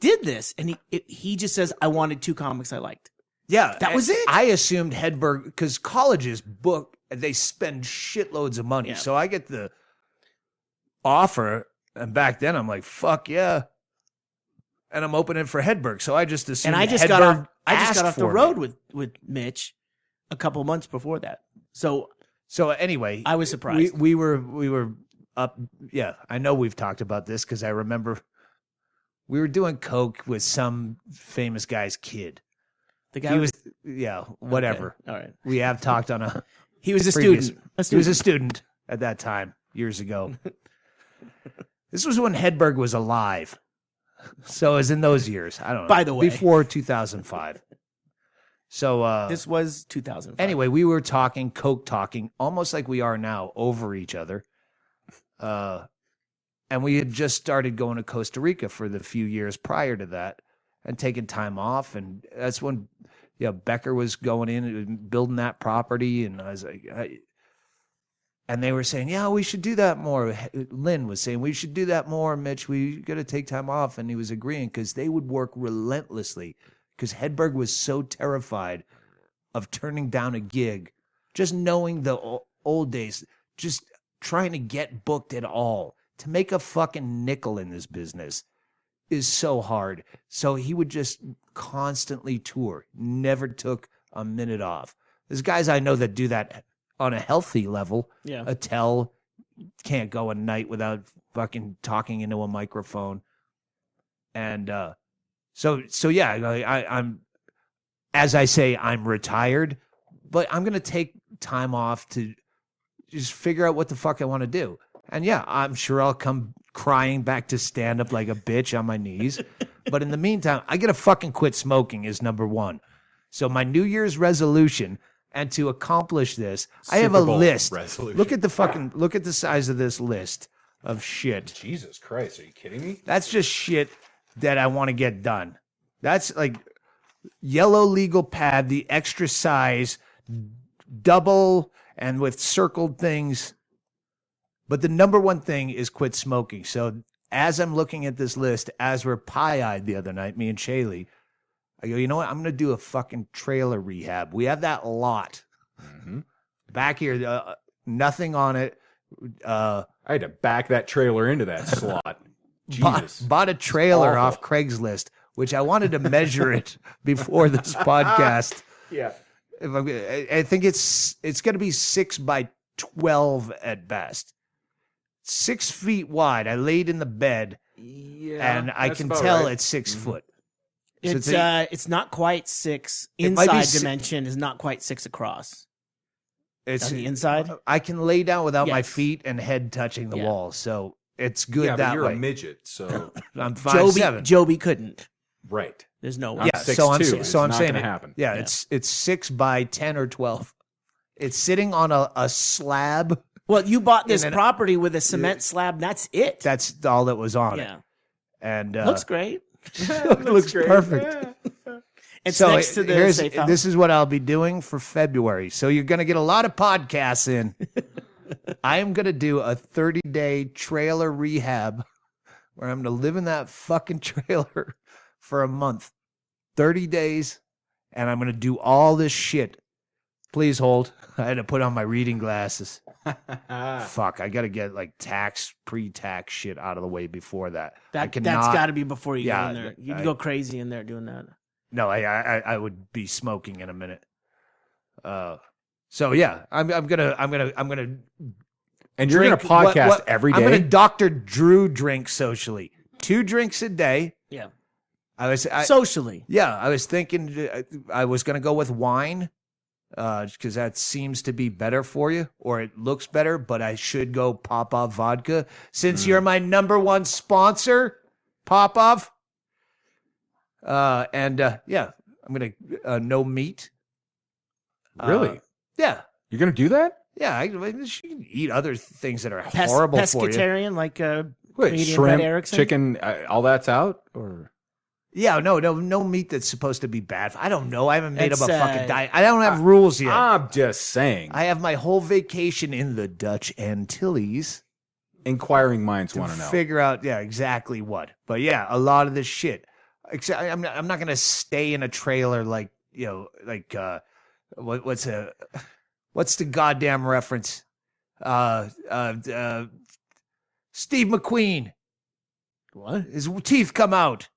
did this? And he just says, I wanted 2 comics I liked. Yeah. That was it. I assumed Hedberg, because colleges book, they spend shitloads of money. Yeah. So I get the offer, and back then I'm like, fuck yeah. And I'm opening for Hedberg. So I just assumed And I just Hedberg got off the for road me. with Mitch a couple months before that. So anyway, I was surprised. We were up. Yeah, I know we've talked about this because I remember we were doing coke with some famous guy's kid. The guy He was whatever. Okay. All right. We have talked on a. He was a previous- student. He was a student at that time years ago. This was when Hedberg was alive, so it was in those years. I don't know. By the way. before 2005. So This was 2005. anyway, we were talking, coke talking, almost like we are now, over each other. And we had just started going to Costa Rica for the few years prior to that and taking time off. And that's when, Becker was going in and building that property. And I was like, and they were saying, yeah, we should do that more. Lynn was saying, we should do that more, Mitch. We got to take time off. And he was agreeing because they would work relentlessly because Hedberg was so terrified of turning down a gig, just knowing the old days, just trying to get booked at all. To make a fucking nickel in this business is so hard. So he would just constantly tour, never took a minute off. There's guys I know that do that on a healthy level. Yeah. Attell can't go a night without fucking talking into a microphone. And so yeah, I'm, as I say, I'm retired, but I'm going to take time off to just figure out what the fuck I want to do. And yeah, I'm sure I'll come crying back to stand up like a bitch on my knees. But in the meantime, I got to fucking quit smoking is number one. So my New Year's resolution, and to accomplish this, I have a Super Bowl list. resolution. Look at the size of this list of shit. Jesus Christ, are you kidding me? That's just shit that I want to get done. That's like yellow legal pad, the extra size, double and with circled things. But the number one thing is quit smoking. So as I'm looking at this list, as we're pie-eyed the other night, me and Chaille, I go, you know what? I'm going to do a fucking trailer rehab. We have that lot back here. Nothing on it. I had to back that trailer into that slot. Jesus. Bought a trailer off Craigslist, which I wanted to measure it before this podcast. Yeah. I think it's going to be 6 by 12 at best. 6 feet wide. I laid in the bed, and I can tell it's 6 foot. So it's not quite 6. Inside dimension is not quite 6 across. It's on the inside. I can lay down without my feet and head touching the wall, so it's good but that you're way. a midget, so I'm 5'7". Jobi couldn't. Right. There's no way. Yeah, so I'm saying it happen. Yeah, it's 6 by 10 or 12. It's sitting on a slab. Well, you bought this property with a cement slab. That's it. That's all that was on it. And looks great. It looks perfect. It's next to the safe house. This is what I'll be doing for February. So you're going to get a lot of podcasts in. I am going to do a 30-day trailer rehab where I'm going to live in that fucking trailer for a month. 30 days, and I'm going to do all this shit. Please hold. I had to put on my reading glasses. Fuck, I got to get like pre-tax shit out of the way before that. That's got to be before you go in there. You'd go crazy in there doing that. No, I would be smoking in a minute. So yeah, I'm gonna. And you're gonna podcast every day. I'm gonna Dr. Drew drink socially. 2 drinks a day. Yeah. Socially. Yeah, I was thinking I was gonna go with wine. Because that seems to be better for you, or it looks better, but I should go Popov vodka. Since you're my number 1 sponsor, Popov. I'm going to no meat. Really? Yeah. You're going to do that? Yeah, you can eat other things that are horrible for you. Pescatarian, like Wait, shrimp, chicken, all that's out? Or... Yeah, no meat that's supposed to be bad. I don't know. I haven't made up a fucking diet. I don't have rules yet. I'm just saying. I have my whole vacation in the Dutch Antilles. Inquiring minds want to know. Figure out, exactly what. But yeah, a lot of this shit. Except I'm not going to stay in a trailer like, what's the goddamn reference? Steve McQueen. What? His teeth come out.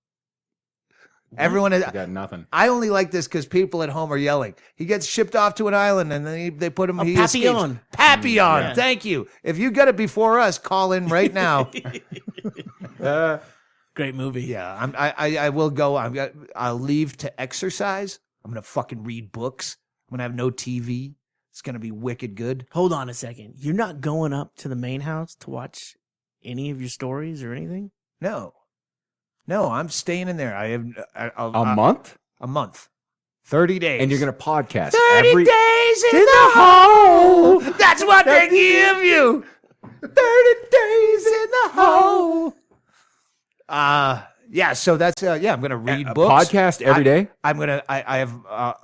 Everyone has got nothing. I only like this because people at home are yelling. He gets shipped off to an island, and then they put him. Papillon. Papillon. Yeah. Thank you. If you got it before us, call in right now. Great movie. Yeah, I will go. I'll leave to exercise. I'm gonna fucking read books. I'm gonna have no TV. It's gonna be wicked good. Hold on a second. You're not going up to the main house to watch any of your stories or anything? No, I'm staying in there. I have a month? A month. 30 days. And you're going to podcast 30 days in the hole. That's what they give you. 30 days in the hole. Yeah, so that's I'm going to read books. Podcast every day? I have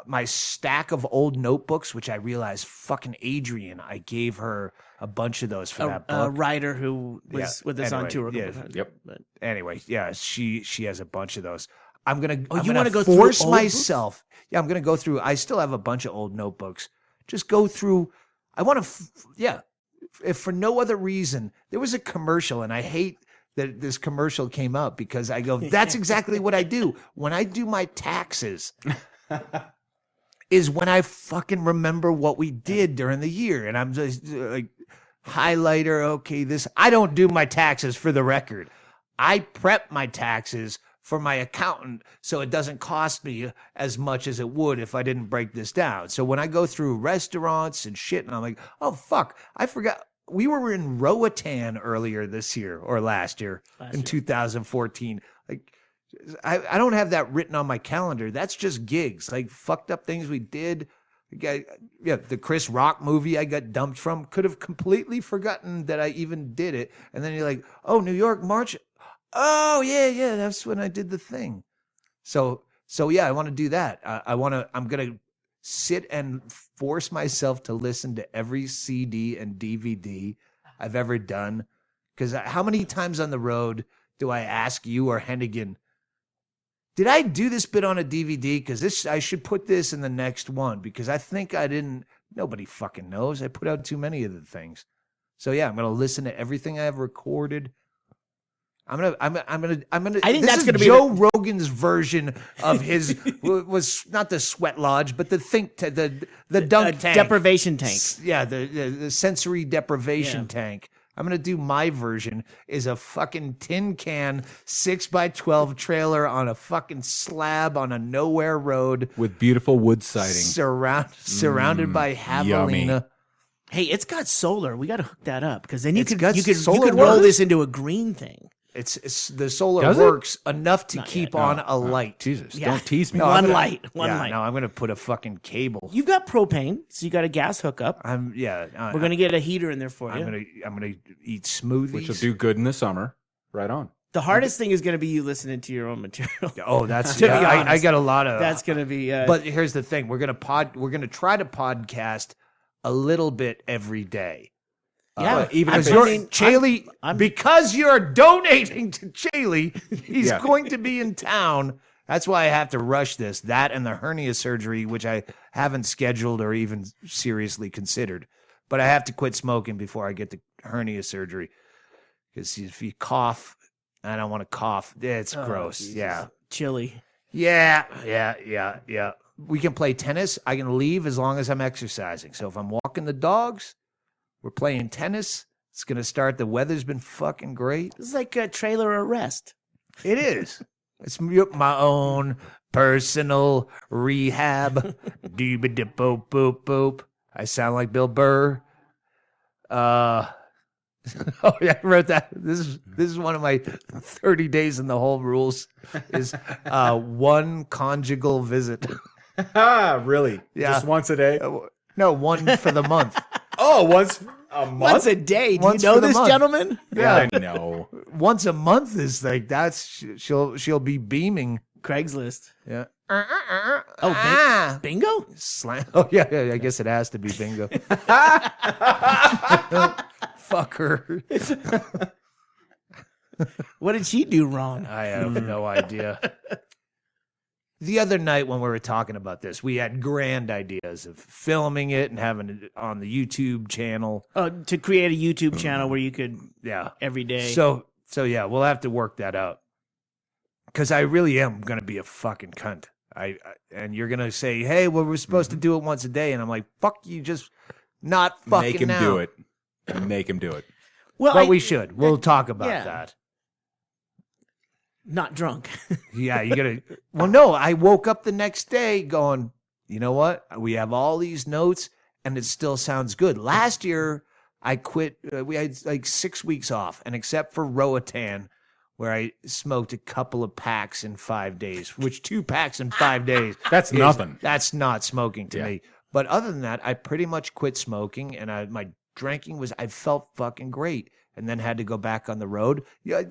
my stack of old notebooks, which I realized fucking Adrian, I gave her a bunch of those for that book. A writer who was with us on tour. Yep. But anyway, she has a bunch of those. I'm gonna go force through myself. Yeah, I'm gonna go through. I still have a bunch of old notebooks. Just go through. I want to. If for no other reason, there was a commercial, and I hate that this commercial came up because I go, that's exactly what I do when I do my taxes. Is when I fucking remember what we did during the year, and I'm just like. Highlighter, okay, I don't do my taxes for the record. I prep my taxes for my accountant so it doesn't cost me as much as it would if I didn't break this down. So when I go through restaurants and shit, and I'm like, oh, fuck, I forgot. We were in Roatan earlier this year or last year. 2014. Like, I don't have that written on my calendar. That's just gigs, like fucked up things we did. The Chris Rock movie I got dumped from. Could have completely forgotten that I even did it. And then you're like, oh, New York March. Oh, yeah, that's when I did the thing. So yeah, I want to do that. I'm going to sit and force myself to listen to every CD and DVD I've ever done. Because how many times on the road do I ask you or Hennigan, Did I do this bit on a DVD? Because I should put this in the next one because I think I didn't. Nobody fucking knows. I put out too many of the things. So yeah, I'm gonna listen to everything I have recorded. I'm gonna. I think this that's is gonna be Joe Rogan's version of his was not the sweat lodge, but the dunk tank, deprivation tank. Yeah, the sensory deprivation tank. I'm gonna do my version is a fucking tin can 6x12 trailer on a fucking slab on a nowhere road with beautiful wood siding, surrounded by javelina. Yummy. Hey, it's got solar. We got to hook that up because then you It's could got you could solar roll works? this into a green thing. It's the solar Does it? works enough to Not keep yet, on a light. Jesus, Yeah. don't tease me. No, One I'm gonna- light. No, I'm gonna put a fucking cable. You've got propane, so you got a gas hookup. We're gonna get a heater in there for you. I'm gonna eat smoothies. Which will do good in the summer. Right on. The hardest thing is gonna be you listening to your own material. Oh, that's To be I honest, got a lot of. That's gonna be. But here's the thing: we're gonna try to podcast a little bit every day. Yeah, even I if Because it's- mean, Chaille, I'm- because you're donating to Chaille, he's Yeah. going to be in town. That's why I have to rush this. That and the hernia surgery, which I haven't scheduled or even seriously considered. But I have to quit smoking before I get the hernia surgery. Because if you cough, I don't want to cough. It's gross. Jesus. Yeah. chilly. Yeah. We can play tennis. I can leave as long as I'm exercising. So if I'm walking the dogs, we're playing tennis. It's going to start. The weather's been fucking great. This is like a trailer arrest. It is. It's my own personal rehab. Doobie-dip-boop, boop, boop. I sound like Bill Burr. Oh yeah, I wrote that. This is one of my 30 days in the whole rules. Is one conjugal visit. Really? Yeah. Just once a day? No, one for the month. Oh, once a month? Once a day. Do Once you know for the this, month. gentleman? Yeah, I know. Once a month is like that's she'll be beaming. Craigslist. Yeah. Oh, bingo? Slam. Oh yeah. I guess it has to be bingo. Fuck her. What did she do wrong? I have no idea. The other night when we were talking about this, we had grand ideas of filming it and having it on the YouTube channel. To create a YouTube channel where you could Yeah. every day. So yeah, we'll have to work that out. Because I really am going to be a fucking cunt. And you're going to say, hey, well, we're supposed to do it once a day. And I'm like, fuck you, just not fucking Make him now. do it. Make him do it. well, But we should. We'll talk about yeah. that. not drunk. Yeah, you got to. Well, no, I woke up the next day going, you know what? We have all these notes and it still sounds good. Last year, I quit. We had like 6 weeks off. And except for Roatan, where I smoked a couple of packs in 5 days, which 2 packs in 5 days. That's nothing. That's not smoking to Yeah. me. But other than that, I pretty much quit smoking, and my drinking I felt fucking great, and then had to go back on the road. Yeah,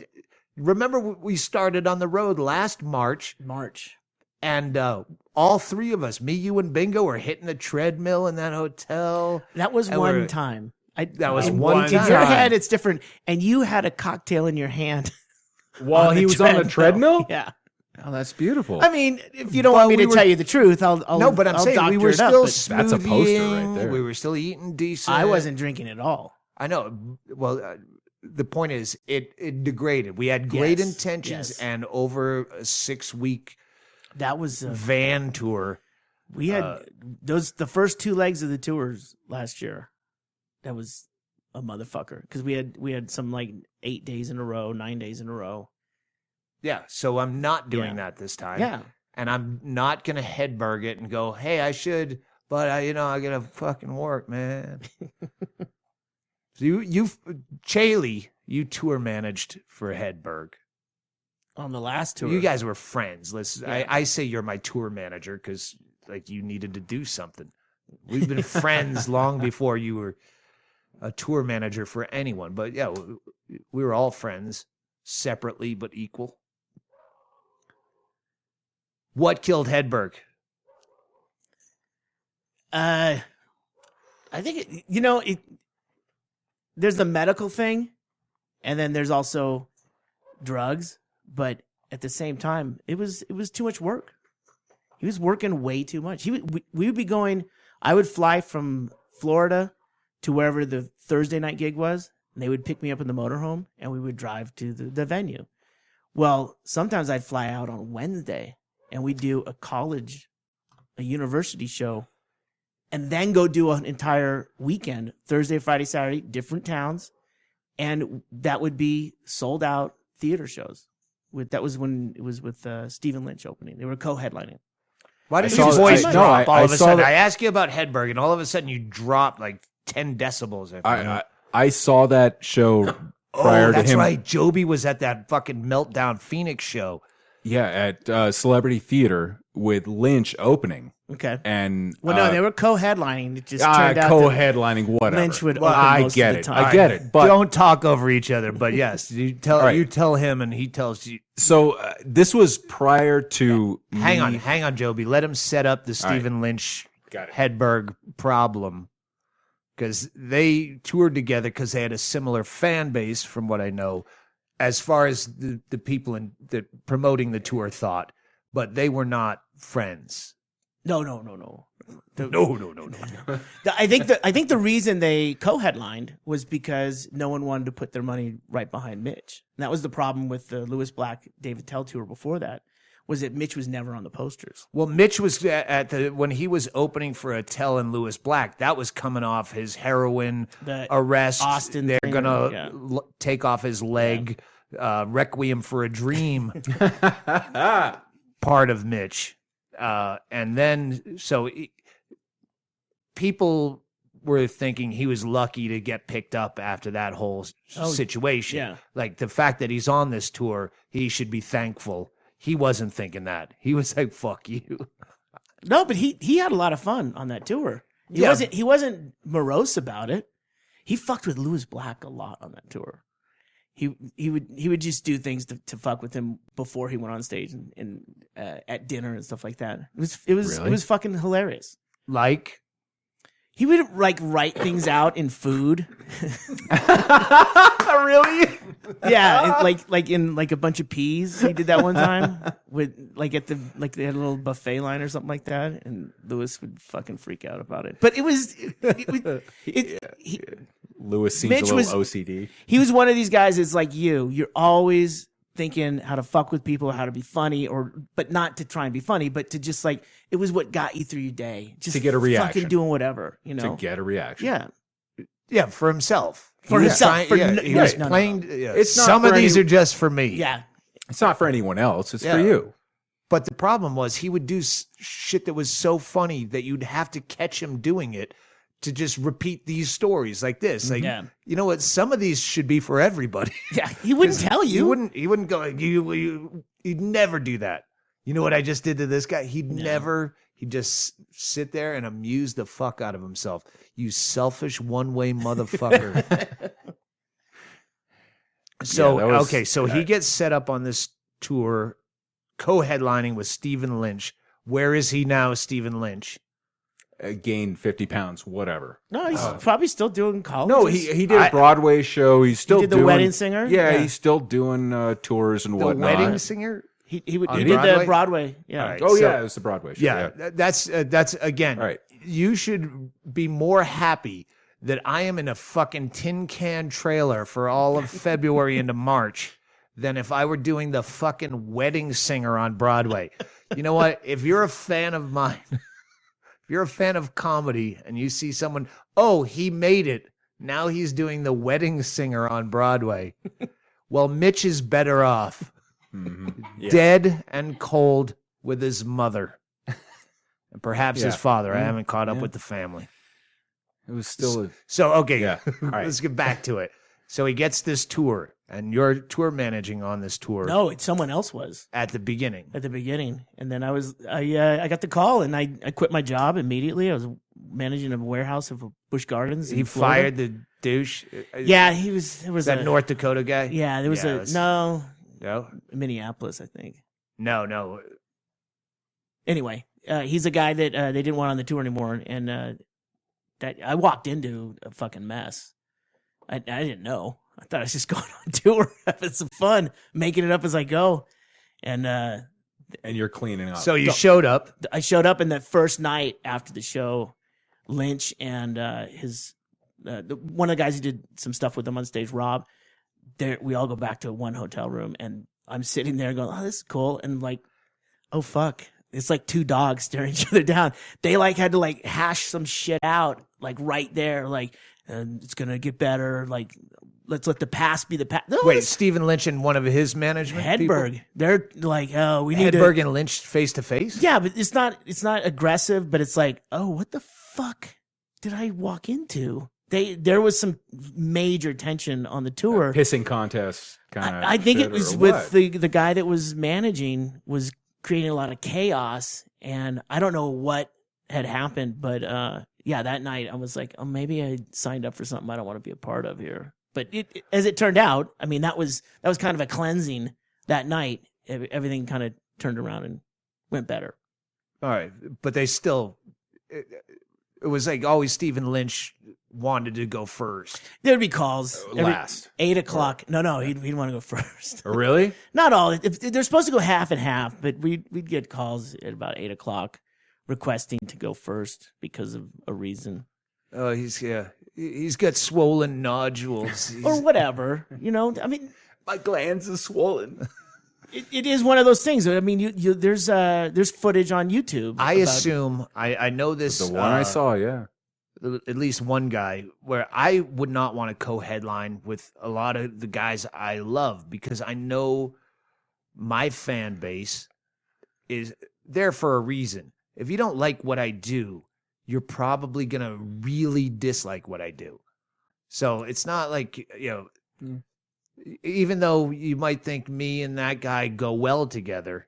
remember we started on the road last March, and all three of us, me, you, and Bingo, were hitting the treadmill in that hotel. That was And one we're- time. That was in one In your time. head, it's different. And you had a cocktail in your hand. While on he the was on the treadmill? Yeah. Oh, that's beautiful. I mean, if you don't Well, want me we to were- tell you the truth, I'll No, but I'm I'll saying we doctor were it up, still but That's a poster right smoothieing, there. We were still eating decent. I wasn't drinking at all. I know. Well, the point is, it degraded. We had great Yes, intentions, yes. and over a 6-week That was van tour. we had the first 2 legs of the tours last year. That was a motherfucker because we had some like 8 days in a row, 9 days in a row. Yeah, so I'm not doing Yeah. that this time. Yeah. And I'm not going to Hedberg it and go, hey, I should, but I got to fucking work, man. So you Chaille, you tour managed for Hedberg. On the last tour, You guys were friends. Yeah. I say you're my tour manager because like you needed to do something. We've been friends long before you were a tour manager for anyone. But yeah, we were all friends, separately but equal. What killed Hedberg? I think there's the medical thing, and then there's also drugs. But at the same time, it was too much work. He was working way too much. We would be going. I would fly from Florida to wherever the Thursday night gig was, and they would pick me up in the motorhome, and we would drive to the venue. Well, sometimes I'd fly out on Wednesday, and we'd do a university show, and then go do an entire weekend, Thursday, Friday, Saturday, different towns, and that would be sold out theater shows. That was when it was with Stephen Lynch opening. They were co-headlining. Why did saw your that- voice I- drop no, all I of a saw sudden? that- I asked you about Hedberg, and all of a sudden you dropped like 10 decibels. I saw that show prior to that's him. right. Jobi was at that fucking Meltdown Phoenix show. Yeah, at Celebrity Theater with Lynch opening. Okay. And Well, no, they were co-headlining. It just turned out that co-headlining, whatever. Lynch would Well, open I most get of the it. time. I get it. But Don't talk over each other. But yes, you tell All right. you tell him, and he tells you. so this was prior to Hang me- on, Jobi. Let him set up the All right. Stephen Lynch Got it. Hedberg problem, because they toured together because they had a similar fan base, from what I know, as far as the people promoting the tour thought, but they were not friends. No. No. I think the reason they co-headlined was because no one wanted to put their money right behind Mitch. And that was the problem with the Lewis Black David Tell tour before that, was that Mitch was never on the posters. Well, Mitch was when he was opening for Attell and Lewis Black. That was coming off his heroin The arrest. Austin They're thing, gonna yeah. take off his leg. Requiem for a Dream. Part of Mitch, and then people were thinking he was lucky to get picked up after that whole situation. yeah. Like the fact that he's on this tour, he should be thankful. He wasn't thinking that. He was like, "Fuck you." No, but he had a lot of fun on that tour. He wasn't morose about it. He fucked with Lewis Black a lot on that tour. He would just do things to fuck with him before he went on stage and at dinner and stuff like that. It was fucking hilarious. Like, He would like write things out in food. really? Yeah, like in like a bunch of peas. He did that one time with they had a little buffet line or something like that, and Lewis would fucking freak out about it. But Lewis seems Mitch a little was- OCD. he was one of these guys that's like you're always thinking how to fuck with people, how to be funny, but not to try and be funny, but to just like, it was what got you through your day. Just To get a reaction. fucking doing whatever, you know? To get a reaction. Yeah. Yeah, for himself. For He was himself. trying- For yeah, no- he no, was no, no. playing. Yeah. It's not Some for of these any- are just for me. Yeah. It's not for anyone else. It's Yeah. for you. But the problem was he would do shit that was so funny that you'd have to catch him doing it to just repeat these stories like this. Like, Yeah. you know what? Some of these should be for everybody. Yeah. He wouldn't tell you. He wouldn't go. He'd never do that. You know what I just did to this guy? He'd just sit there and amuse the fuck out of himself. You selfish one-way motherfucker. So, Yeah, that was- okay, so he gets set up on this tour, co-headlining with Stephen Lynch. Where is he now, Stephen Lynch? Gained 50 pounds, whatever. No, he's probably still doing college. No, he did a Broadway show. He's still did The doing Wedding Singer? Yeah, Yeah. he's still doing tours and The whatnot. wedding singer? He On did Broadway? the Broadway. Yeah. All right. Oh So- yeah, it was the Broadway show. Yeah, that's again. All right. You should be more happy that I am in a fucking tin can trailer for all of February into March than if I were doing the fucking Wedding Singer on Broadway. You know what? If you're a fan of mine, if you're a fan of comedy and you see someone, oh, he made it. Now he's doing the Wedding Singer on Broadway. Well, Mitch is better off. Yeah. Dead and cold with his mother. And perhaps his Yeah. father. I haven't caught up Yeah. with the family. It was still So, okay, Yeah. All right. let's get back to it. So he gets this tour, and you're tour managing on this tour No, it's someone else was at the beginning. at the beginning. And then I got the call and I quit my job immediately. I was managing a warehouse of Busch Gardens. He in Florida. fired the douche. Yeah, he was. There was That a North Dakota guy? Yeah, there was that's- no No? Minneapolis, I think. No. Anyway, he's a guy that they didn't want on the tour anymore, and that I walked into a fucking mess. I didn't know. I thought I was just going on tour, having some fun, making it up as I go. And you're cleaning up. So you showed up. I showed up, and that first night after the show, Lynch and one of the guys who did some stuff with him on stage, Rob, we all go back to one hotel room, and I'm sitting there going, oh, this is cool. And like, oh, fuck. It's like two dogs staring each other down. They like had to like hash some shit out like right there. Like, it's going to get better. Like, let's let the past be the past. No, Wait, Stephen Lynch and one of his management Hedberg. people? They're like, oh, we need Hedberg and Lynch face to face? Yeah, but it's not aggressive, but it's like, oh, what the fuck did I walk into? There was some major tension on the tour. Pissing contest kind of. I think it was with the guy that was managing was creating a lot of chaos, and I don't know what had happened, but yeah, that night I was like, oh, maybe I signed up for something I don't want to be a part of here. But as it turned out, I mean, that was kind of a cleansing that night. Everything kind of turned around and went better. All right, but they still, it was like always Stephen Lynch wanted to go first. There'd be calls. Last. 8 o'clock. No, he'd want to go first. Oh, really? Not all. If they're supposed to go half and half, but we'd get calls at about 8 o'clock requesting to go first because of a reason. Oh, he's got swollen nodules. Or whatever. You know, I mean, My glands are swollen. It is one of those things. I mean, there's footage on YouTube. I assume I know this. The one I saw, yeah. At least one guy where I would not want to co-headline with a lot of the guys I love because I know my fan base is there for a reason. If you don't like what I do, you're probably going to really dislike what I do. So it's not like, you know, even though you might think me and that guy go well together,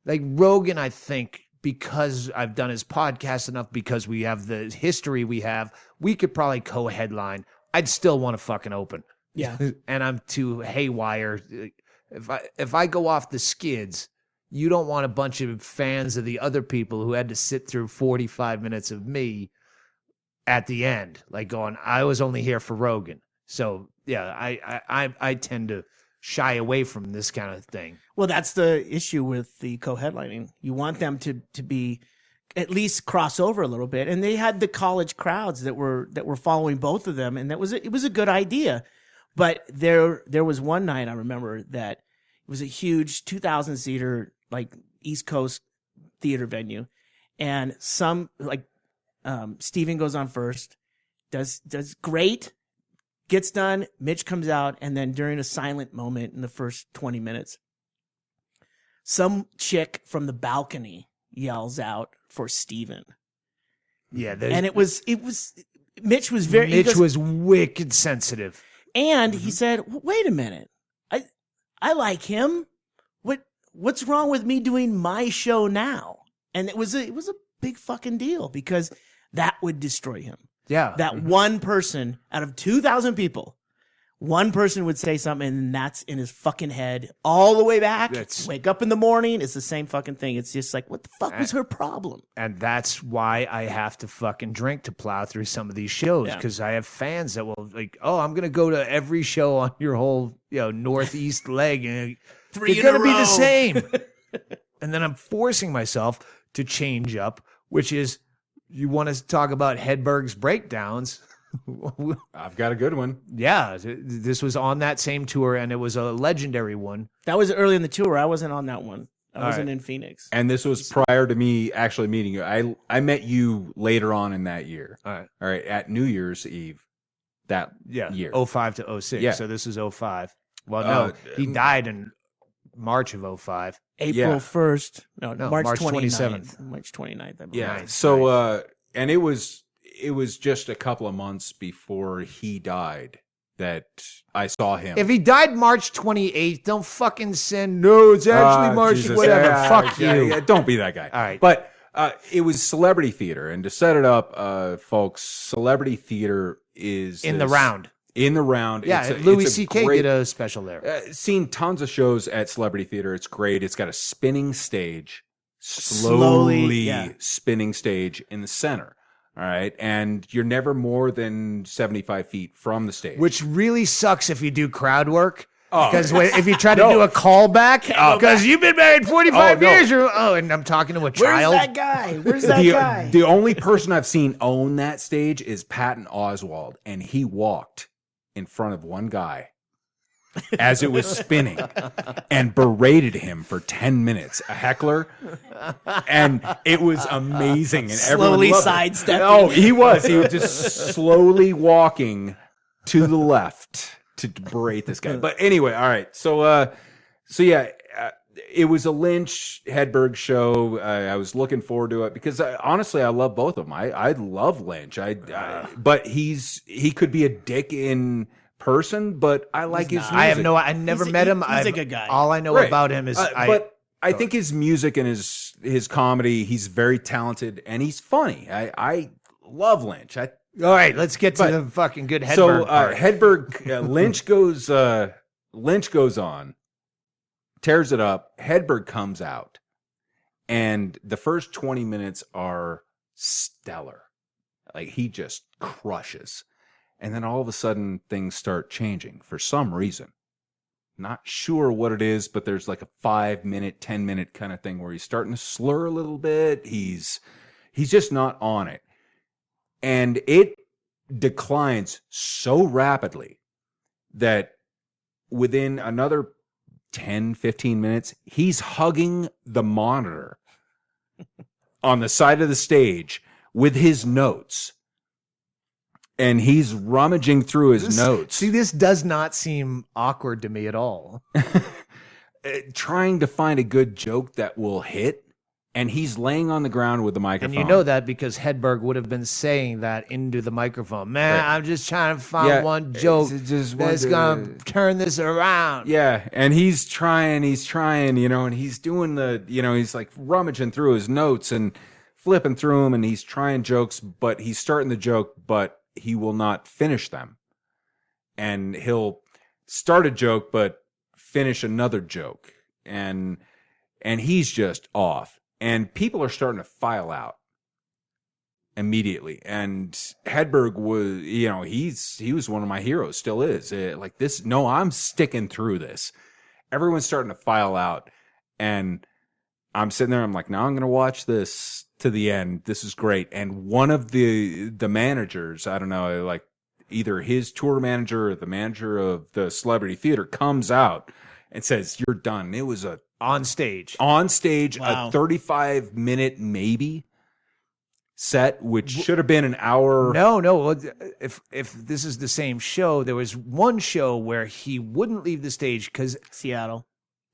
like Rogan, I think, because I've done his podcast enough, because we have the history we have, we could probably co-headline. I'd still want to fucking open. Yeah. And I'm too haywire. If I go off the skids, you don't want a bunch of fans of the other people who had to sit through 45 minutes of me at the end, like going, I was only here for Rogan. So yeah, I tend to shy away from this kind of thing. Well, that's the issue with the co-headlining. You want them to be at least cross over a little bit, and they had the college crowds that were following both of them, and it was a good idea. But there was one night I remember that it was a huge 2,000 seater like East Coast theater venue, and some like Steven goes on first, does great. Gets done, Mitch comes out, and then during a silent moment in the first 20 minutes, some chick from the balcony yells out for Steven. Yeah, and it was Mitch was very Mitch was wicked sensitive. And he said, "Wait a minute. I like him. What's wrong with me doing my show now?" And it was a big fucking deal because that would destroy him. Yeah. That one person out of 2,000 people, one person would say something and that's in his fucking head all the way back. Wake up in the morning. It's the same fucking thing. It's just like, what the fuck was her problem? And that's why I have to fucking drink to plow through some of these shows because I have fans that will like, oh, I'm going to go to every show on your whole, northeast leg. And they're going to be the same. And then I'm forcing myself to change up, which is, you want to talk about Hedberg's breakdowns? I've got a good one. Yeah, this was on that same tour, and it was a legendary one. That was early in the tour. I wasn't on that one. I wasn't in Phoenix. And this was prior to me actually meeting you. I met you later on in that year. All right, at New Year's Eve that year. 05 to 06. Yeah. So this is 05. Well, no, he died in March of 05. April 1st. No, March 27th. March 29th. I believe. Yeah. So, and it was just a couple of months before he died that I saw him. If he died March 28th, don't fucking send. No, it's actually March. Jesus. Whatever. Yeah, Fuck you. Yeah, don't be that guy. All right. But it was celebrity theater. And to set it up, folks, celebrity theater is in the round. In the round. Yeah, Louis C.K. did a special there. Seen tons of shows at Celebrity Theater. It's great. It's got a spinning stage, slowly spinning stage in the center. All right. And you're never more than 75 feet from the stage. Which really sucks if you do crowd work Because if you try to do a callback, because you've been married 45 years, and I'm talking to a child. Where's that guy? Where's that guy? The only person I've seen own that stage is Patton Oswalt, and he walked in front of one guy as it was spinning and berated him for 10 minutes, a heckler, and it was amazing. And slowly sidestepping. Oh, he was just slowly walking to the left to berate this guy. But anyway, all right. So yeah, it was a Lynch Hedberg show. I was looking forward to it because honestly, I love both of them. I love Lynch. But he could be a dick in person, but I like his music. I never met him. He's a good guy. All I know about him is but I think his music and his comedy, he's very talented and he's funny. I love Lynch. All right, let's get to the fucking good Hedberg part. Hedberg, Lynch goes on, tears it up. Hedberg comes out, and the first 20 minutes are stellar. Like, he just crushes. And then all of a sudden, things start changing for some reason. Not sure what it is, but there's like a 5-minute, 10-minute kind of thing where he's starting to slur a little bit. He's just not on it. And it declines so rapidly that within another 10, 15 minutes, he's hugging the monitor on the side of the stage with his notes. And he's rummaging through his notes. See, this does not seem awkward to me at all. Trying to find a good joke that will hit. And he's laying on the ground with the microphone. And you know that because Hedberg would have been saying that into the microphone. Man, right. I'm just trying to find one joke that's going to turn this around. Yeah, and he's trying, and he's doing he's like rummaging through his notes and flipping through them, and he's trying jokes, but he's starting the joke, but he will not finish them. And he'll start a joke, but finish another joke. And he's just off. And people are starting to file out immediately. And Hedberg was, he was one of my heroes, still is. Like this, no, I'm sticking through this. Everyone's starting to file out. And I'm sitting there, I'm like, no, I'm going to watch this to the end. This is great. And one of the managers, I don't know, like either his tour manager or the manager of the Celebrity Theater comes out and says, "You're done." It was on stage, wow. A 35-minute maybe set, which should have been an hour. No. If this is the same show, there was one show where he wouldn't leave the stage because Seattle.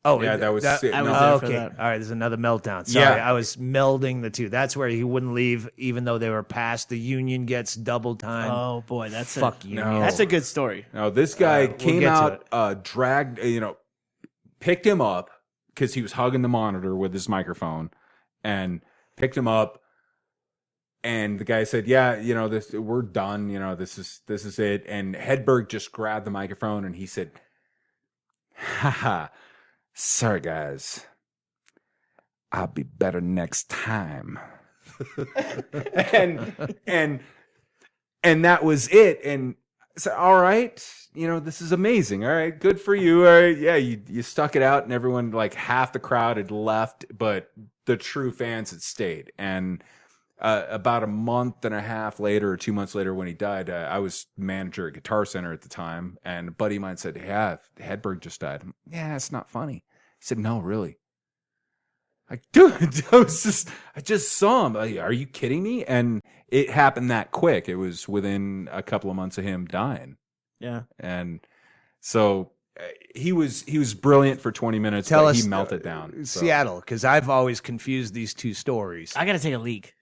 Oh, yeah, that was it. I was there for that. All right, there's another meltdown. Sorry, I was melding the two. That's where he wouldn't leave, even though they were past. The union gets double time. Oh boy, that's a good story. No, this guy came out, dragged, picked him up because he was hugging the monitor with his microphone, and picked him up. And the guy said, "Yeah, we're done. This is it." And Hedberg just grabbed the microphone and he said, "Haha. Sorry, guys. I'll be better next time." and that was it. And so, all right, this is amazing. All right, good for you. All right, yeah, you stuck it out, and everyone, like half the crowd had left, but the true fans had stayed. And about a month and a half later, or 2 months later, when he died, I was manager at Guitar Center at the time, and a buddy of mine said, "Yeah, Hedberg just died." "Yeah, it's not funny." He said, "No, really." Like, dude, I just saw him. Like, are you kidding me? And it happened that quick. It was within a couple of months of him dying. Yeah. And so he was brilliant for 20 minutes, but he melted down. Seattle, because I've always confused these two stories. I got to take a leak.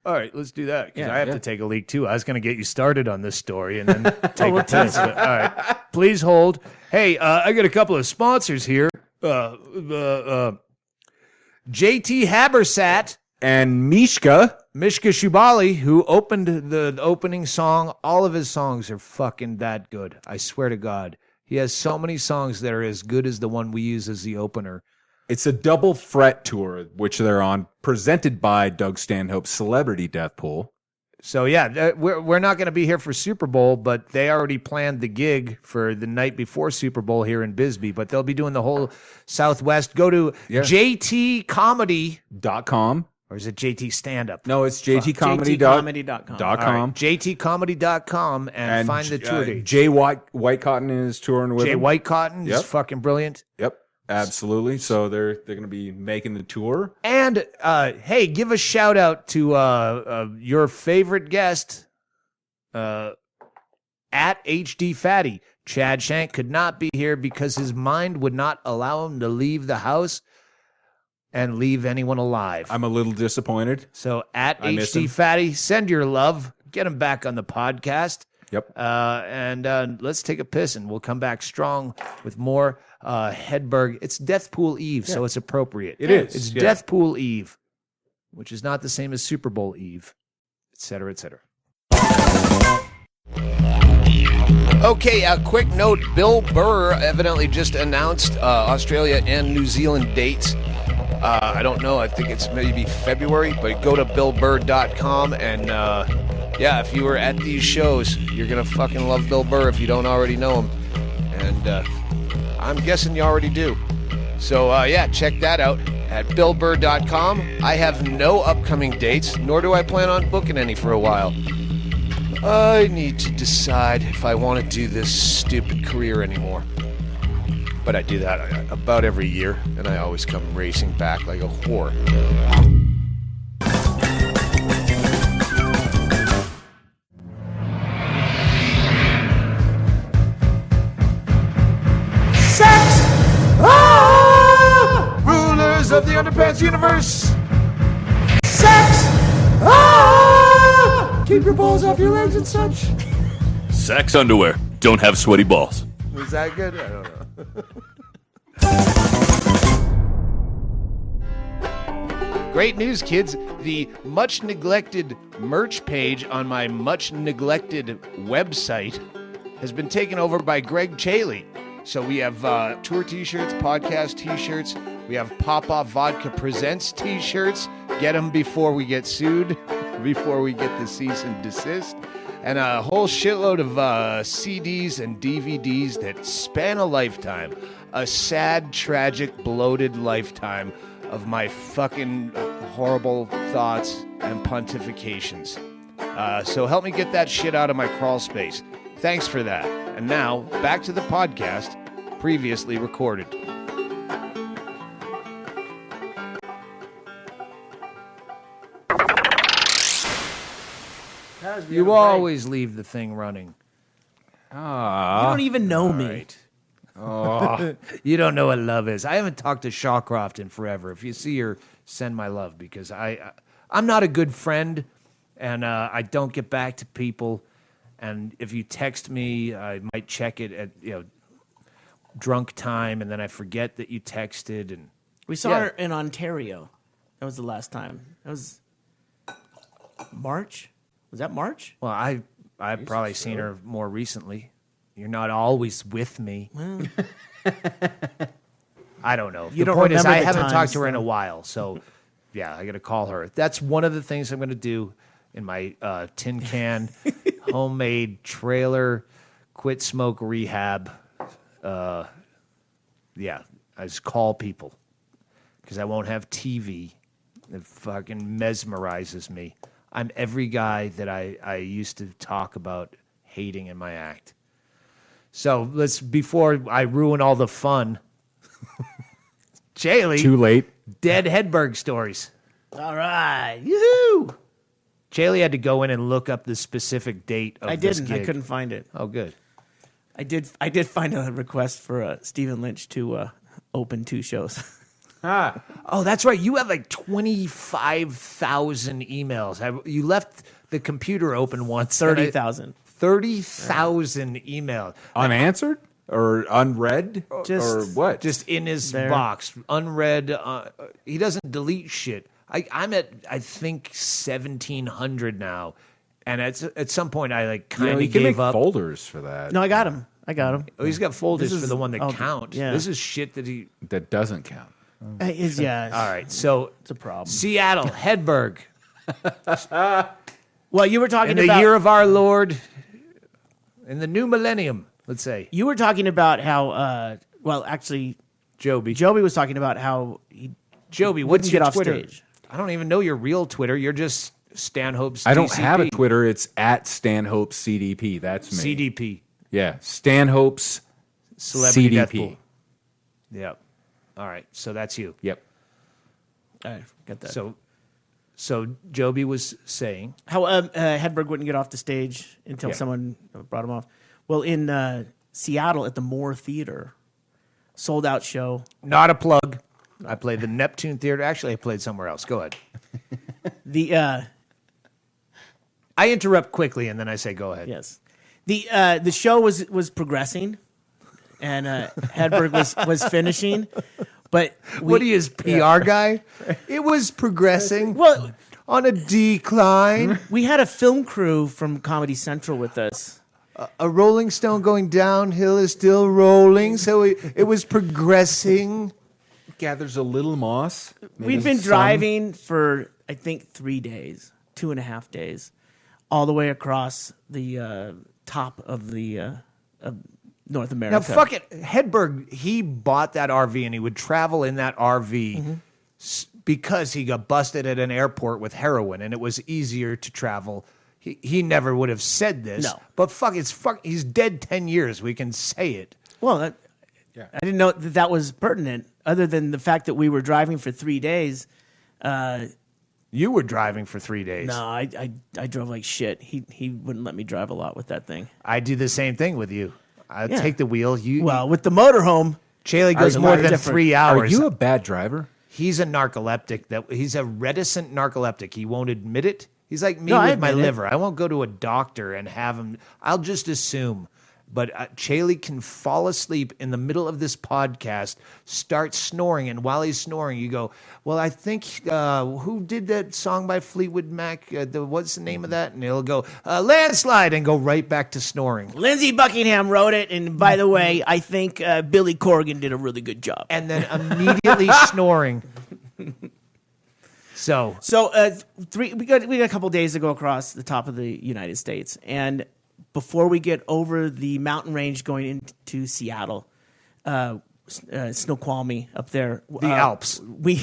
All right, let's do that, because I have to take a leak, too. I was going to get you started on this story and then take a test. All right, please hold. Hey, I got a couple of sponsors here. JT Habersat and Mishka Shubali, who opened the opening song. All of his songs are fucking that good. I swear to God. He has so many songs that are as good as the one we use as the opener. It's a double fret tour, which they're on, presented by Doug Stanhope's Celebrity Death Pool. So yeah, we're not going to be here for Super Bowl, but they already planned the gig for the night before Super Bowl here in Bisbee. But they'll be doing the whole Southwest. Go to JT .com. Or is it JT Stand Up? No, it's JTComedy.com. JTComedy.com. Right, JTComedy.com and find the tour date. Jay White Cotton is touring with Jay him. White Cotton is fucking brilliant. Yep, absolutely. So they're going to be making the tour. And hey, give a shout out to your favorite guest, at HD Fatty. Chad Shank could not be here because his mind would not allow him to leave the house and leave anyone alive. I'm a little disappointed. So at HD Fatty, send your love. Get him back on the podcast. Yep. And let's take a piss, and we'll come back strong with more Hedberg. It's Death Pool Eve, so it's appropriate. It is. It's Death Pool Eve, which is not the same as Super Bowl Eve, et cetera, et cetera. Okay, a quick note. Bill Burr evidently just announced Australia and New Zealand dates. I don't know. I think it's maybe February, but go to BillBurr.com and if you were at these shows, you're going to fucking love Bill Burr if you don't already know him. And I'm guessing you already do. So, check that out at BillBurr.com. I have no upcoming dates, nor do I plan on booking any for a while. I need to decide if I want to do this stupid career anymore. But I do that about every year, and I always come racing back like a whore. Sex! Ah! Rulers of the Underpants universe! Sex! Ah! Keep your balls off your legs and such. Sex underwear. Don't have sweaty balls. Was that good? I don't know. Great news, kids. The much neglected merch page on my much neglected website has been taken over by Ggreg Chaille. So we have tour t-shirts, podcast t-shirts. We have Pop Off Vodka Presents t-shirts. Get them before we get sued, before we get the cease and desist. And a whole shitload of CDs and DVDs that span a lifetime. A sad, tragic, bloated lifetime of my fucking horrible thoughts and pontifications. So help me get that shit out of my crawl space. Thanks for that. And now, back to the podcast, previously recorded. You always leave the thing running. You don't even know me. Right. Oh. You don't know what love is. I haven't talked to Shawcroft in forever. If you see her, send my love, because I'm not a good friend, and I don't get back to people. And if you text me, I might check it at drunk time, and then I forget that you texted. And We saw her in Ontario. That was the last time. That was March. Was that March? Well, I've probably seen her more recently. You're not always with me. Well, I don't know. You the don't point is, remember I the haven't times, talked to her in a though. while, so yeah, I got to call her. That's one of the things I'm going to do in my tin can homemade trailer quit smoke rehab. I just call people because I won't have TV. It fucking mesmerizes me. I'm every guy that I used to talk about hating in my act. So before I ruin all the fun, Chaille. Too late. Dead Hedberg stories. all right. Yoo-hoo! Chaille had to go in and look up the specific date of I this didn't. I gig. couldn't find it. Oh, good. I did find a request for Stephen Lynch to open 2 shows. Oh, that's right. You have like 25,000 emails. You left the computer open once. 30,000. 30,000 emails. Unanswered or unread Just- or what? Just in his There. box, unread. He doesn't delete shit. I'm at, I think, 1,700 now. And at some point, I kind of you can gave make up. folders for that. No, I got him. Oh, he's got folders This for is- the one that oh, count. yeah. This is shit that he... That doesn't count. Yeah. All right, so It's a problem. Seattle, Hedberg. Well, you were talking In the about year of our Lord, in the new millennium, let's say. you were talking about how. Well, actually, Jobi was talking about how he Jobi, wouldn't what's get your off Twitter? stage. I don't even know your real Twitter. You're just Stanhope's I don't DCP. have a Twitter. It's at Stanhope CDP. That's me. CDP. Yeah, Stanhope's Celebrity Death CDP. Pool. Yep. All right. So that's you. Yep. I get that. So Jobi was saying, How Hedberg wouldn't get off the stage until someone brought him off. Well, in Seattle at the Moore Theater, sold out show. not a plug. I played the Neptune Theater. Actually, I played somewhere else. Go ahead. I interrupt quickly and then I say, go ahead. Yes, the show was progressing, and Hedberg was finishing, but What are you, his PR guy? It was progressing well, on a decline. we had a film crew from Comedy Central with us. A rolling stone going downhill is still rolling, so it was progressing. Gathers a little moss. We'd been driving for I think 3 days, 2.5 days, all the way across the top of the of North America. Now, fuck it. Hedberg, he bought that RV and he would travel in that RV because he got busted at an airport with heroin and it was easier to travel. He never would have said this. No. But he's dead 10 years. We can say it. Well, I didn't know that was pertinent, other than the fact that we were driving for 3 days. You were driving for 3 days. No, I drove like shit. He wouldn't let me drive a lot with that thing. I do the same thing with you. I Yeah. take the wheel. Well, with the motorhome, Chaille goes a more lot than different. 3 Are hours. you a bad driver? He's a narcoleptic. He's a reticent narcoleptic. He won't admit it. He's like me No, I with my admit it. liver. I won't go to a doctor and have him. I'll just assume. But Chaille can fall asleep in the middle of this podcast, start snoring, and while he's snoring, you go, well, I think, who did that song by Fleetwood Mac? What's the name of that? And he'll go, Landslide, and go right back to snoring. Lindsey Buckingham wrote it. And by the way, I think Billy Corgan did a really good job. And then immediately snoring. So We got a couple days to go across the top of the United States, and before we get over the mountain range going into Seattle, Snoqualmie up there, the Alps. We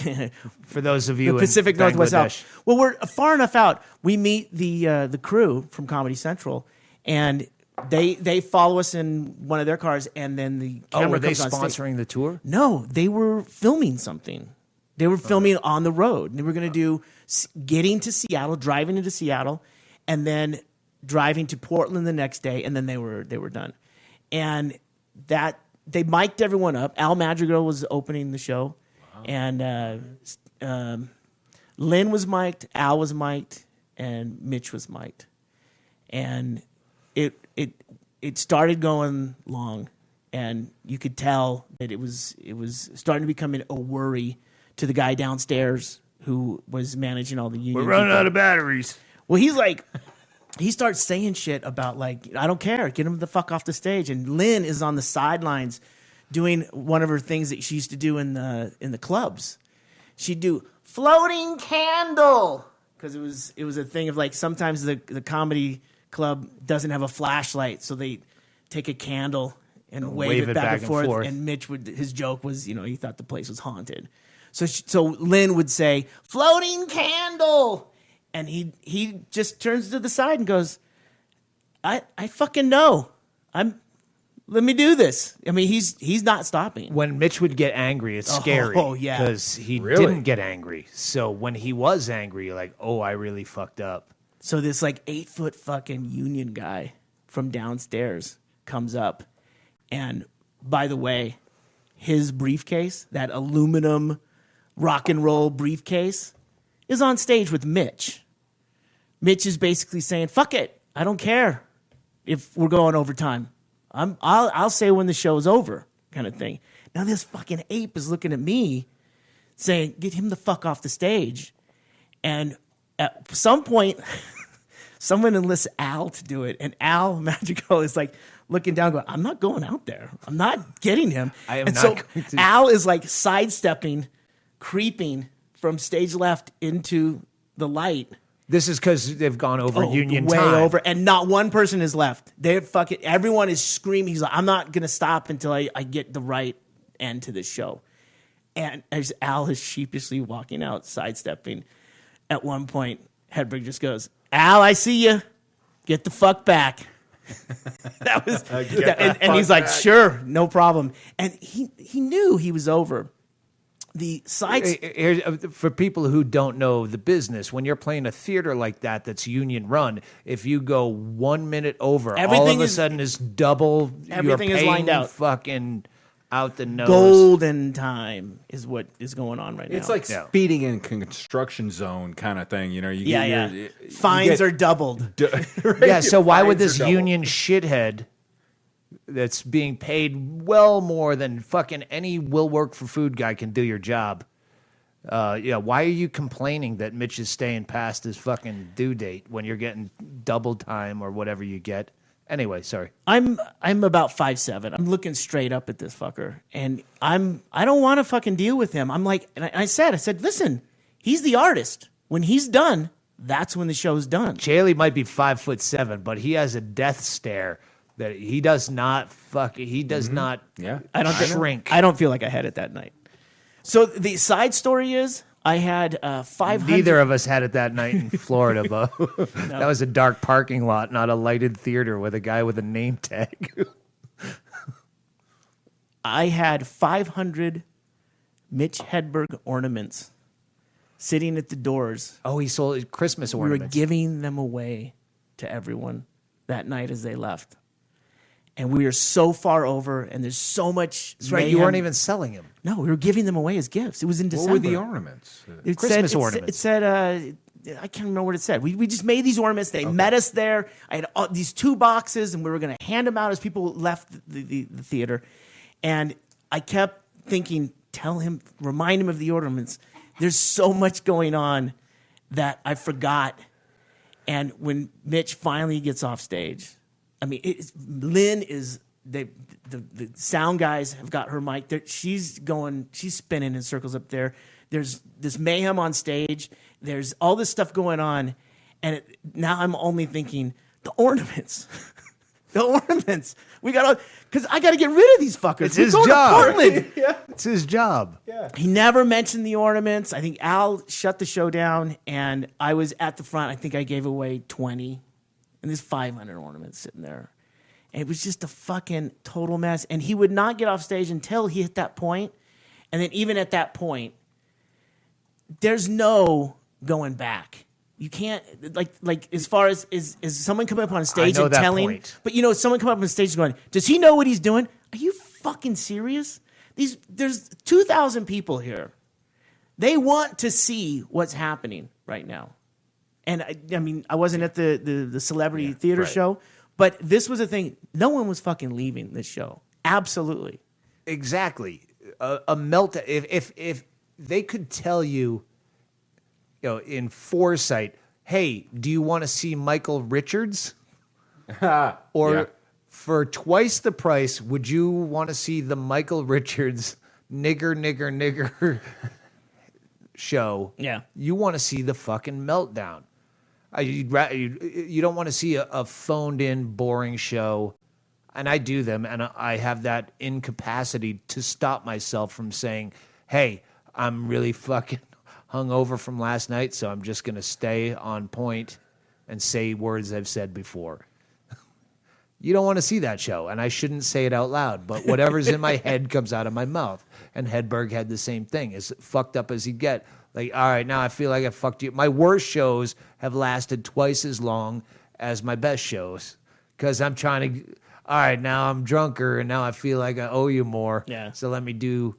For those of you the Pacific in Northwest Bangladesh. Alps. Well, we're far enough out. We meet the crew from Comedy Central, and they follow us in one of their cars, and then the camera were they comes on stage. sponsoring the tour? No, they were filming something. They were filming on the road. They were going to do getting to Seattle, driving into Seattle, and then driving to Portland the next day, and then they were done. And that they mic'd everyone up. Al Madrigal was opening the show, and Lynn was mic'd, Al was mic'd, and Mitch was mic'd. And it started going long, and you could tell that it was starting to become a worry to the guy downstairs who was managing all the union. We're running people. out of batteries. Well, he's like, he starts saying shit about like, I don't care, get him the fuck off the stage. And Lynn is on the sidelines doing one of her things that she used to do in the clubs. She'd do floating candle, because it was a thing of like sometimes the comedy club doesn't have a flashlight, so they take a candle and wave it back and forth. And Mitch his joke was, he thought the place was haunted. So Lynn would say, floating candle. And he just turns to the side and goes, I fucking know. Let me do this. I mean, he's not stopping. When Mitch would get angry, it's scary. Oh, yeah. Because he Really? didn't get angry. So when he was angry, you're like, oh, I really fucked up. So this like 8-foot fucking union guy from downstairs comes up. And by the way, his briefcase, that aluminum rock and roll briefcase, is on stage with Mitch. Mitch is basically saying, fuck it. I don't care if we're going overtime. I'll say when the show's over, kind of thing. Now this fucking ape is looking at me saying, get him the fuck off the stage. And at some point, someone enlists Al to do it. And Al Madrigal is like looking down going, I'm not going out there. I'm not getting him. I am and not so going to- Al is like sidestepping, creeping from stage left into the light. This is because they've gone over union way time. over, and not one person is left. They're fucking. Everyone is screaming. He's like, I'm not gonna stop until I get the right end to this show. And as Al is sheepishly walking out, sidestepping, at one point, Hedberg just goes, "Al, I see you. Get the fuck back." That was, and he's like, "Sure, no problem." And he knew he was over. The sides For people who don't know the business, when you're playing a theater like that that's union run, if you go 1 minute over, all of a sudden is double. Everything you're is lined out. Fucking out the nose. golden time is what is going on right now. It's like speeding in construction zone kind of thing. You know, Fines are doubled. Yeah, so why would this union shithead that's being paid well more than fucking any will work for food guy can do your job? Why are you complaining that Mitch is staying past his fucking due date when you're getting double time or whatever you get? Anyway, sorry. I'm about 5'7". I'm looking straight up at this fucker, and I don't want to fucking deal with him. I'm like, and I said, listen, he's the artist. When he's done, that's when the show's done. Chaille might be 5'7", but he has a death stare that he does not not shrink. I don't feel like I had it that night. So the side story is I had 500. Neither of us had it that night in Florida, Bo. That was a dark parking lot, not a lighted theater with a guy with a name tag. I had 500 Mitch Hedberg ornaments sitting at the doors. Oh, he sold Christmas ornaments. We were giving them away to everyone that night as they left. And we were so far over, and there's so much. That's right. You weren't even selling them. No, we were giving them away as gifts. It was in December. What were the ornaments? Christmas ornaments. It said, I can't remember what it said. We just made these ornaments. They met us there. I had these 2 boxes, and we were going to hand them out as people left the theater. And I kept thinking, remind him of the ornaments. There's so much going on that I forgot. And when Mitch finally gets off stage, I mean, Lynn is the sound guys have got her mic. She's spinning in circles up there. There's this mayhem on stage. There's all this stuff going on, and now I'm only thinking the ornaments, the ornaments. We got because I got to get rid of these fuckers. It's his job. It's his job. Yeah. He never mentioned the ornaments. I think Al shut the show down, and I was at the front. I think I gave away 20. And there's 500 ornaments sitting there. And it was just a fucking total mess. And he would not get off stage until he hit that point. And then even at that point, there's no going back. You can't, like as far as is someone coming up on stage and telling. Point. But someone come up on stage going, does he know what he's doing? Are you fucking serious? There's 2,000 people here. They want to see what's happening right now. And I mean, I wasn't at the celebrity theater show, but this was a thing. No one was fucking leaving this show. Absolutely. Exactly. A meltdown. If they could tell you, in foresight, hey, do you want to see Michael Richards? Or for twice the price, would you want to see the Michael Richards nigger show? Yeah. You want to see the fucking meltdown. You don't want to see a phoned-in, boring show, and I do them, and I have that incapacity to stop myself from saying, hey, I'm really fucking hungover from last night, so I'm just going to stay on point and say words I've said before. You don't want to see that show, and I shouldn't say it out loud, but whatever's in my head comes out of my mouth, and Hedberg had the same thing, as fucked up as he'd get. Like, all right, now I feel like I fucked you. My worst shows have lasted twice as long as my best shows because I'm trying to, all right, now I'm drunker and now I feel like I owe you more. Yeah. So let me do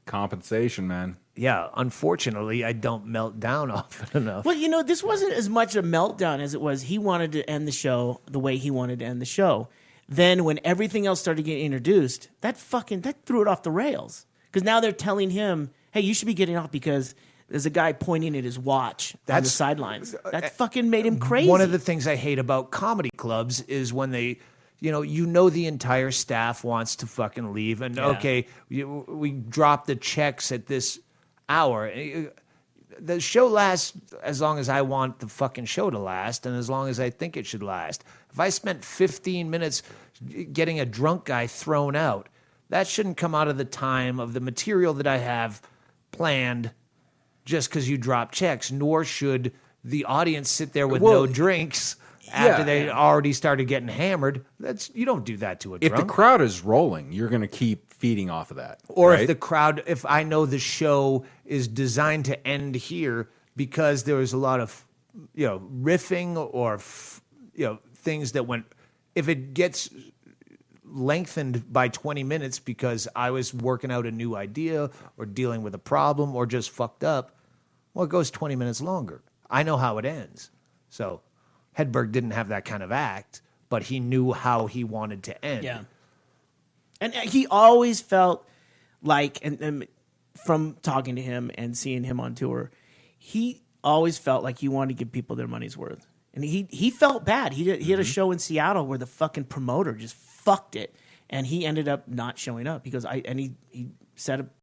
compensation, man. Yeah. Unfortunately, I don't melt down often enough. Well, this wasn't as much a meltdown as it was he wanted to end the show the way he wanted to end the show. Then when everything else started getting introduced, that threw it off the rails because now they're telling him, hey, you should be getting off because there's a guy pointing at his watch on the sidelines. That fucking made him crazy. One of the things I hate about comedy clubs is when they, the entire staff wants to fucking leave. And, okay, we drop the checks at this hour. the show lasts as long as I want the fucking show to last and as long as I think it should last. If I spent 15 minutes getting a drunk guy thrown out, that shouldn't come out of the time of the material that I have planned just because you drop checks, nor should the audience sit there with no drinks after they already started getting hammered. You don't do that to a drunk. If the crowd is rolling, you're going to keep feeding off of that. Or right? if I know the show is designed to end here because there was a lot of, riffing or, things that went, if it gets lengthened by 20 minutes because I was working out a new idea or dealing with a problem or just fucked up, well, it goes 20 minutes longer. I know how it ends. So Hedberg didn't have that kind of act, but he knew how he wanted to end. Yeah. And he always felt like, and from talking to him and seeing him on tour, he always felt like he wanted to give people their money's worth. And he felt bad. He had a show in Seattle where the fucking promoter just fucked it, and he ended up not showing up because he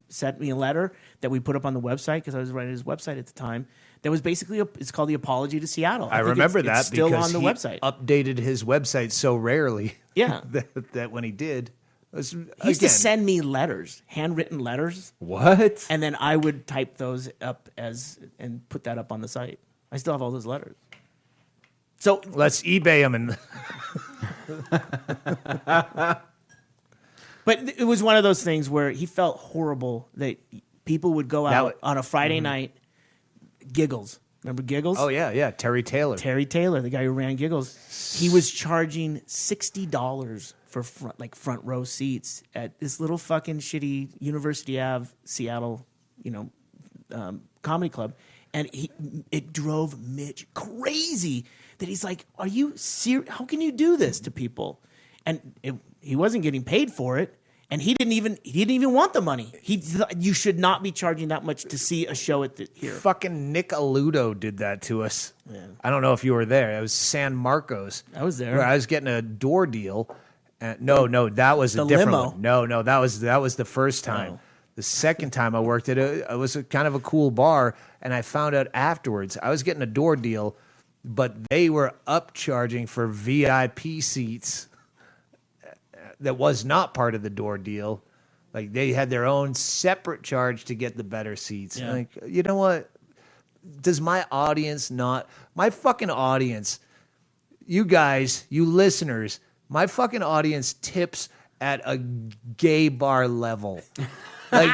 sent me a letter that we put up on the website because I was writing his website at the time. That was basically it's called the Apology to Seattle. I remember that it's still because on the he website. Updated his website so rarely. Yeah, that when he did, it was, he used to send me letters, handwritten letters. What? And then I would type those up and put that up on the site. I still have all those letters. So let's eBay them and. But it was one of those things where he felt horrible that people would go out on a Friday night. Giggles. Remember Giggles? Oh, yeah. Terry Taylor, the guy who ran Giggles. He was charging $60 for front row seats at this little fucking shitty University Ave Seattle, comedy club. And it drove Mitch crazy that he's like, "Are you serious? How can you do this to people?" And he wasn't getting paid for it, and he didn't even want the money. You should not be charging that much to see a show at here. Fucking Nick Aludo did that to us. Yeah. I don't know if you were there. It was San Marcos. I was there. Where I was getting a door deal. No, that was a different limo. one. No, that was the first time. Oh. The second time I worked at it was kind of a cool bar, and I found out afterwards I was getting a door deal, but they were upcharging for VIP seats. That was not part of the door deal. Like they had their own separate charge to get the better seats. Yeah. Like, you know what? Does my audience not? My fucking audience, you guys, you listeners, my fucking audience tips at a gay bar level. Like,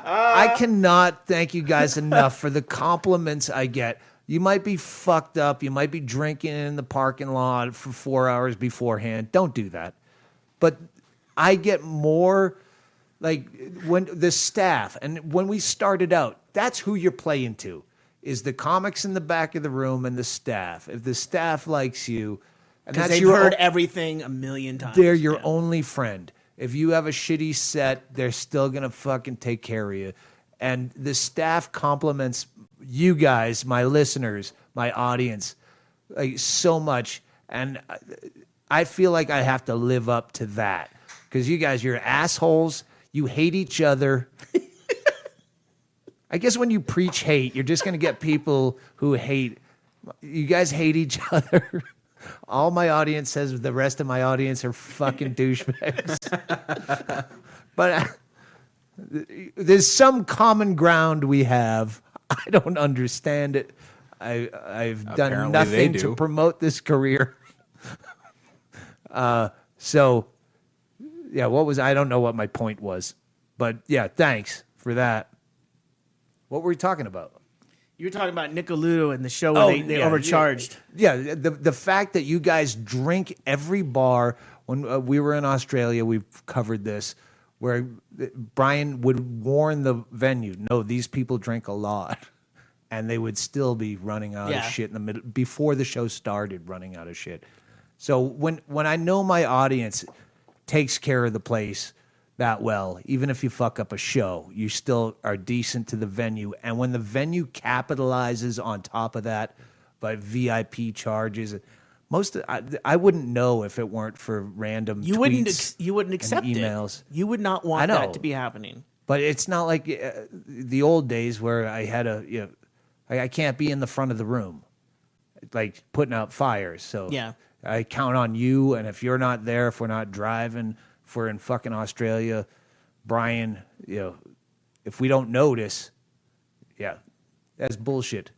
I cannot thank you guys enough for the compliments I get. You might be fucked up. You might be drinking in the parking lot for 4 hours beforehand. Don't do that. But I get more, like, when the staff, and when we started out, that's who you're playing to, is the comics in the back of the room and the staff. If the staff likes you, and that's they've heard everything a million times. They're your only friend. If you have a shitty set, they're still going to fucking take care of you. And the staff compliments you guys, my listeners, my audience, like, so much. And I feel like I have to live up to that. Because you guys, you're assholes. You hate each other. I guess when you preach hate, you're just going to get people who hate. You guys hate each other. All my audience says the rest of my audience are fucking douchebags. But there's some common ground we have. I don't understand it. I've done Apparently nothing to promote this career. So, yeah, I don't know what my point was. But, yeah, thanks for that. What were we talking about? You were talking about Nick Aludo and the show where they overcharged. Yeah, the fact that you guys drink every bar. When we were in Australia, we've covered this, where Brian would warn the venue, no, these people drink a lot. And they would still be running out of shit in the middle, before the show started, running out of shit. So when I know my audience takes care of the place that well, even if you fuck up a show, you still are decent to the venue. And when the venue capitalizes on top of that by VIP charges, I wouldn't know if it weren't for random tweets you wouldn't accept and emails. it. You would not want that to be happening. But it's not like the old days where I had I can't be in the front of the room, like putting out fires. So Yeah. I count on you, and if you're not there, if we're not driving, if we're in fucking Australia, Brian, if we don't notice, that's bullshit.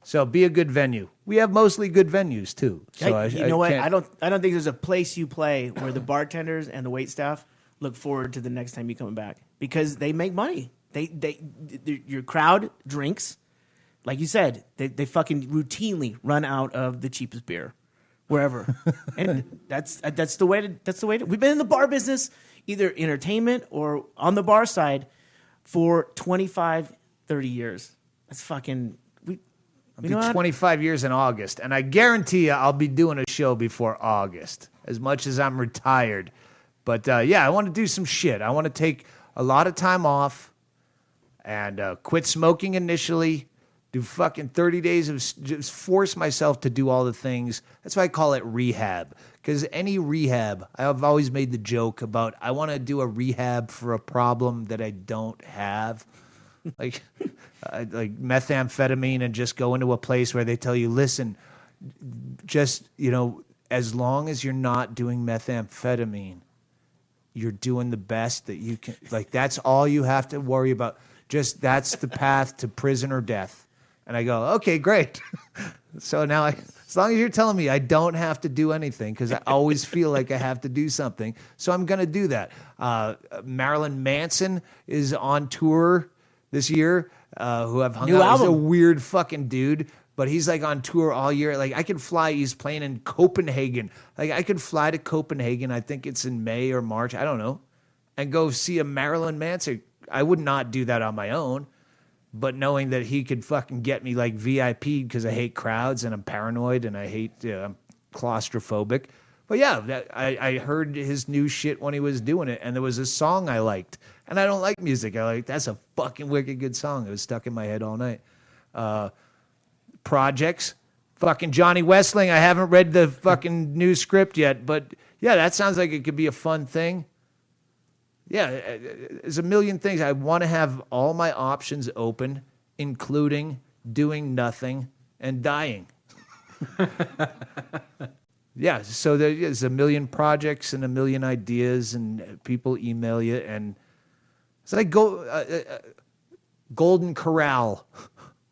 So be a good venue. We have mostly good venues too. So you know what? I don't think there's a place you play where the bartenders and the wait staff look forward to the next time you coming back because they make money. Your crowd drinks, like you said. They fucking routinely run out of the cheapest beer, wherever, and that's the way to. We've been in the bar business, either entertainment or on the bar side, for 25, 30 years. That's fucking. I'll be 25 years in August, and I guarantee you I'll be doing a show before August, as much as I'm retired. But, I want to do some shit. I want to take a lot of time off and quit smoking initially, do fucking 30 days of just force myself to do all the things. That's why I call it rehab, because any rehab, I've always made the joke about I want to do a rehab for a problem that I don't have. Like methamphetamine, and just go into a place where they tell you, listen, just, as long as you're not doing methamphetamine, you're doing the best that you can. Like, that's all you have to worry about. Just that's the path to prison or death. And I go, okay, great. So now, as long as you're telling me I don't have to do anything, because I always feel like I have to do something, so I'm going to do that. Marilyn Manson is on tour this year, who I've hung New out with. He's a album. weird fucking dude, but he's like on tour all year. Like, I could fly. He's playing in Copenhagen. Like, I could fly to Copenhagen. I think it's in May or March. I don't know, and go see a Marilyn Manson. I would not do that on my own, but knowing that he could fucking get me like VIP, because I hate crowds and I'm paranoid and I'm claustrophobic. But yeah, I heard his new shit when he was doing it, and there was a song I liked. And I don't like music. That's a fucking wicked good song. It was stuck in my head all night. Projects. Fucking Johnny Westling. I haven't read the fucking new script yet, but yeah, that sounds like it could be a fun thing. Yeah, there's a million things. I want to have all my options open, including doing nothing and dying. Yeah, so there's a million projects and a million ideas, and people email you, and it's like Golden Corral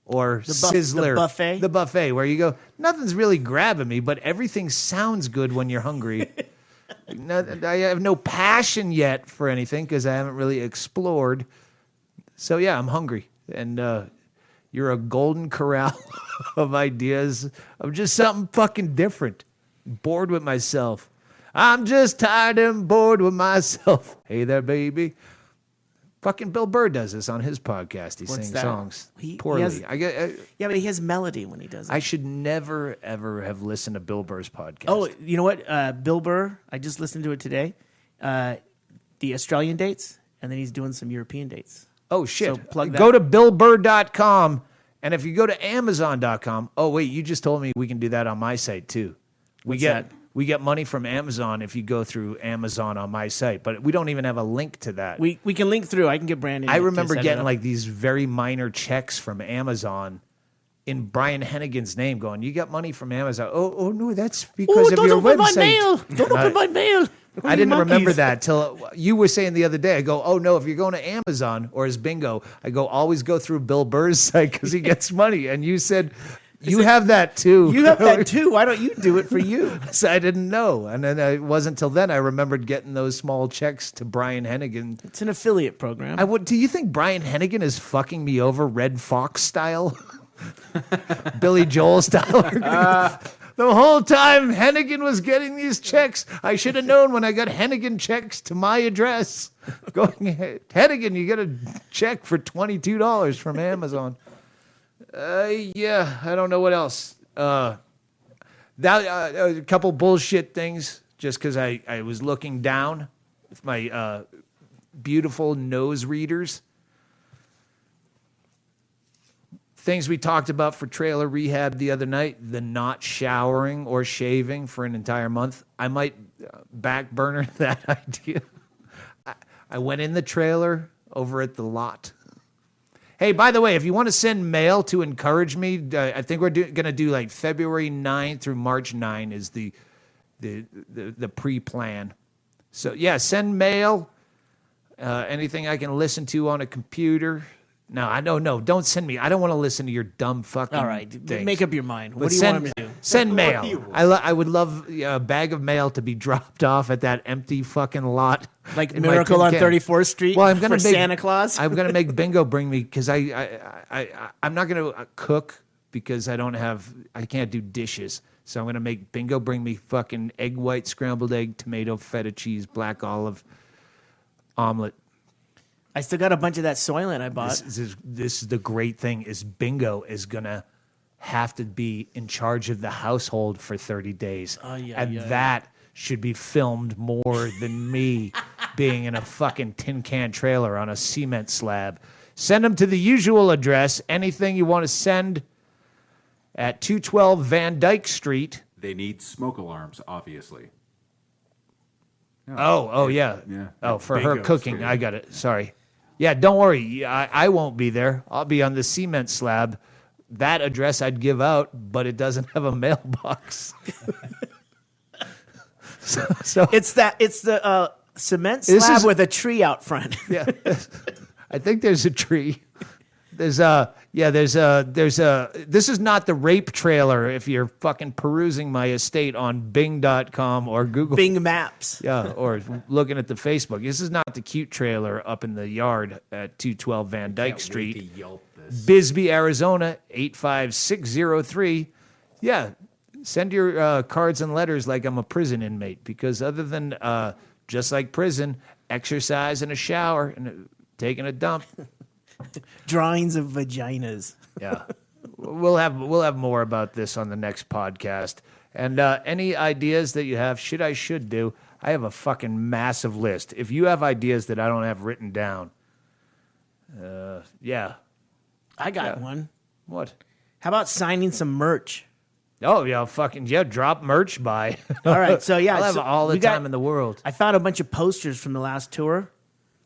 or Sizzler. The buffet, where you go, nothing's really grabbing me, but everything sounds good when you're hungry. I have no passion yet for anything because I haven't really explored. So yeah, I'm hungry, and you're a Golden Corral of ideas of just something fucking different. Bored with myself. I'm just tired and bored with myself. Hey there, baby. Fucking Bill Burr does this on his podcast. He sings songs poorly. Yeah, but he has melody when he does it. I should never, ever have listened to Bill Burr's podcast. Oh, you know what? Bill Burr, I just listened to it today. The Australian dates, and then he's doing some European dates. Oh, shit. So plug that. Go to BillBurr.com, and if you go to Amazon.com, oh, wait, you just told me we can do that on my site, too. We get money from Amazon if you go through Amazon on my site, but we don't even have a link to that. We can link through. I can get Brandon. I remember getting like these very minor checks from Amazon in Brian Hennigan's name, going, "You got money from Amazon?" Oh no, that's because of your website. Don't open my mail. I didn't remember that till you were saying the other day. I go, "Oh no, if you're going to Amazon or as Bingo, I go always go through Bill Burr's site because he gets money." And you said. You have that too. You have that too. Why don't you do it for you? So I didn't know. And then it wasn't until then I remembered getting those small checks to Brian Hennigan. It's an affiliate program. Do you think Brian Hennigan is fucking me over Red Fox style? Billy Joel style? The whole time Hennigan was getting these checks. I should have known when I got Hennigan checks to my address. Going, Hennigan, you get a check for $22 from Amazon. Yeah, I don't know what else. A couple bullshit things, just because I was looking down with my beautiful nose readers. Things we talked about for trailer rehab the other night, the not showering or shaving for an entire month. I might back burner that idea. I went in the trailer over at the lot. Hey, by the way, if you want to send mail to encourage me, I think we're going to do like February 9 through March 9 is the pre-plan. So, yeah, send mail. Anything I can listen to on a computer. No, don't send me. I don't want to listen to your dumb fucking All right, things. make up your mind. What But do you want him to do? Send mail. I would love a bag of mail to be dropped off at that empty fucking lot. Like in my Miracle on tin can. 34th Street Well, I'm gonna for make Santa Claus? I'm gonna make Bingo bring me because I'm not gonna cook because I can't do dishes. So I'm gonna make Bingo bring me fucking egg white, scrambled egg, tomato, feta cheese, black olive, omelet. I still got a bunch of that Soylent I bought. This is the great thing is Bingo is gonna have to be in charge of the household for 30 days. Oh, yeah, and yeah, that should be filmed more than me being in a fucking tin can trailer on a cement slab. Send them to the usual address. Anything you want to send at 212 Van Dyke Street. They need smoke alarms, obviously. Yeah. Oh, for her Bingo's cooking. good. I got it. Sorry. Yeah, don't worry. I won't be there. I'll be on the cement slab. That address I'd give out, but it doesn't have a mailbox. so It's the cement This slab is- with a tree out front. yeah, I think there's a tree. This is not the rape trailer if you're fucking perusing my estate on Bing.com or Google. Bing Maps. Yeah, or looking at the Facebook. This is not the cute trailer up in the yard at 212 Van Dyke Street, Wait to Yelp this. Bisbee, Arizona, 85603. Yeah, send your cards and letters like I'm a prison inmate because other than just like prison, exercise and a shower and taking a dump. Drawings of vaginas. Yeah, we'll have more about this on the next podcast. And any ideas that you have, should do. I have a fucking massive list. If you have ideas that I don't have written down, yeah. I got one. What? How about signing some merch? Oh yeah, drop merch by. All right, so yeah, I'll have so all the we got- time in the world. I found a bunch of posters from the last tour.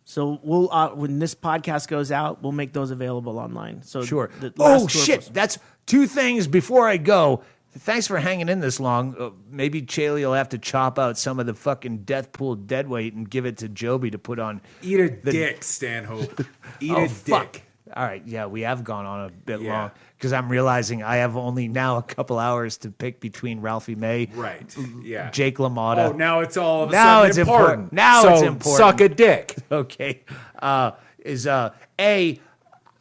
So we'll when this podcast goes out, we'll make those available online. So Sure. the last Oh tour shit! posters. That's two things before I go. Thanks for hanging in this long. Maybe Chaille will have to chop out some of the fucking death pool dead weight and give it to Jobi to put on. Eat a dick, Stanhope. Eat a fuck. dick. All right, yeah, we have gone on a bit Yeah. long because I'm realizing I have only now a couple hours to pick between Ralphie May, Right. Yeah. Jake LaMotta. Oh, now it's all of a Now sudden it's important. important. Now So it's important. Suck a dick. Okay,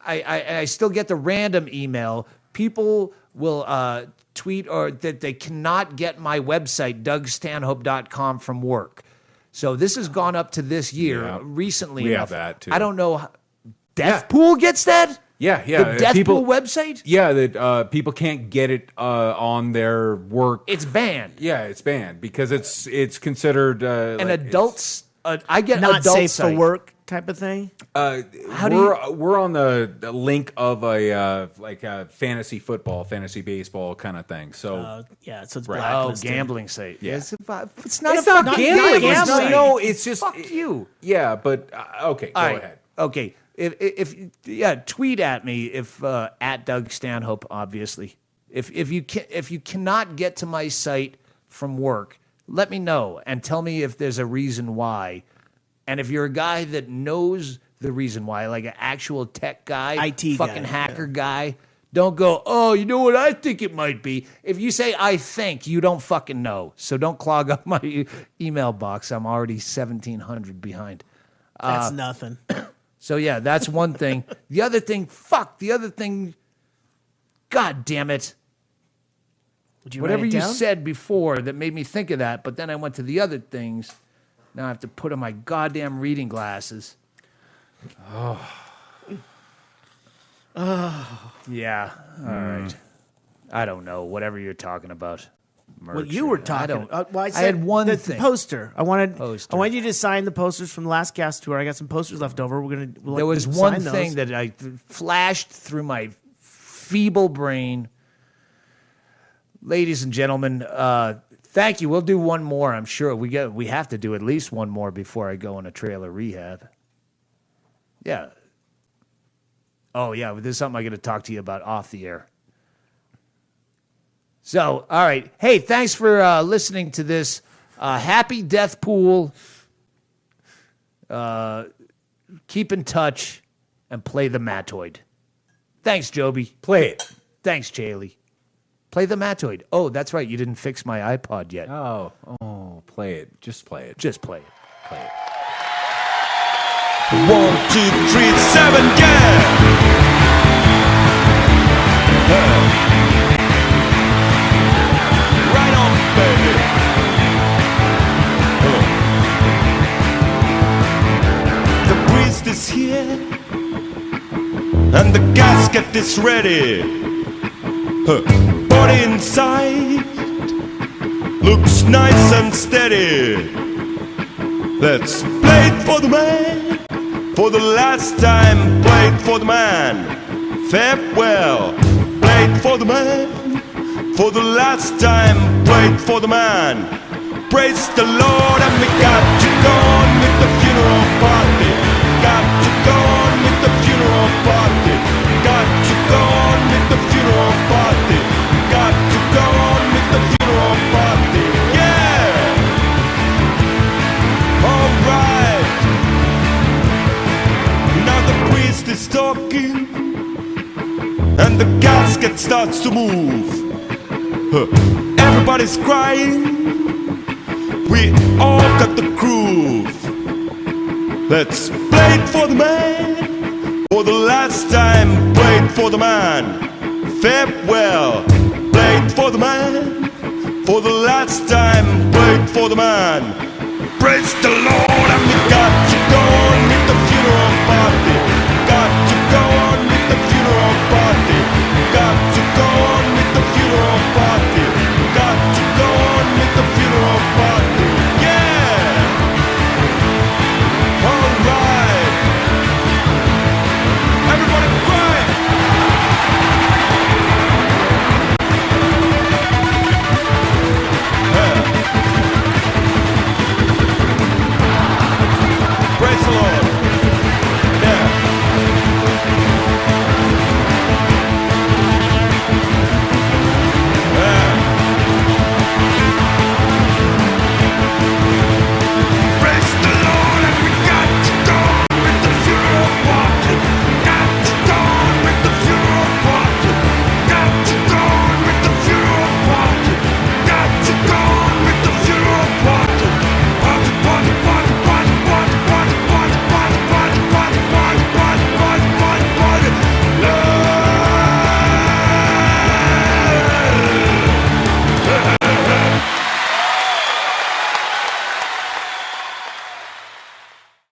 I still get the random email. People will tweet or that they cannot get my website DougStanhope.com from work. So this has gone up to this year Yeah. recently. We have enough. that, too. I don't know. Death Pool gets that. Yeah. The Death People, Pool website. yeah, that people can't get it on their work. It's banned. Yeah, it's banned because it's considered And like, adults. I get not adult safe site. for work type of thing. We're on the link of a fantasy football, fantasy baseball kind of thing. So Yeah, so it's Right. Oh, blacklisted. gambling site. Yeah. It's not it's a not fucking gambling. gambling. No, it's just Fuck you. Yeah, but okay, go All right. ahead. Okay. If tweet at me if at Doug Stanhope, obviously. If you cannot get to my site from work, let me know and tell me if there's a reason why. And if you're a guy that knows the reason why, like an actual tech guy, IT fucking guy, hacker guy, don't go, oh, you know what I think it might be. If you say I think, you don't fucking know. So don't clog up my email box. I'm already 1,700 behind. That's nothing. So yeah, that's one thing. The other thing, God damn it. Would you Whatever write it you down? said before that made me think of that, but then I went to the other things. Now I have to put on my goddamn reading glasses. Yeah, all right. I don't know, whatever you're talking about. What you were I talking. don't. Well, I said had one the thing. poster. I wanted Poster. you to sign the posters from the last cast tour. I got some posters left over. We'll There was sign one those. thing that I flashed through my feeble brain. Ladies and gentlemen, thank you. We'll do one more. I'm sure we have to do at least one more before I go on a trailer rehab. Yeah. Oh, yeah. This is something I'm going to talk to you about off the air. So, all right. Hey, thanks for listening to this. Happy Death Pool. Keep in touch and play the Matoid. Thanks, Jobi. Play it. Thanks, Chaille. Play the Matoid. Oh, that's right. You didn't fix my iPod yet. Oh, play it. Just play it. Just play it. Play it. 1, 2, 3, 7, yeah! Right on, baby. The priest is here, and the casket is ready. Body inside looks nice and steady. Let's play it for the man. For the last time, play it for the man. Farewell, play it for the man. For the last time, play it for the man. Praise the Lord, and we got to go on with the funeral party. Got to go on with the funeral party. Got to go on with the funeral party. Got to go on with the funeral party. Yeah! Alright. Now the priest is talking, and the casket starts to move. Everybody's crying, we all got the groove. Let's play it for the man. For the last time, play it for the man. Farewell, play it for the man. For the last time, play it for the man. Praise the Lord, and we got to go on with the funeral party. Got to go on with the funeral party. Got to go on with the funeral party. Got to go on with the funeral party. Yeah! Alright! Everybody cry! Praise the Lord!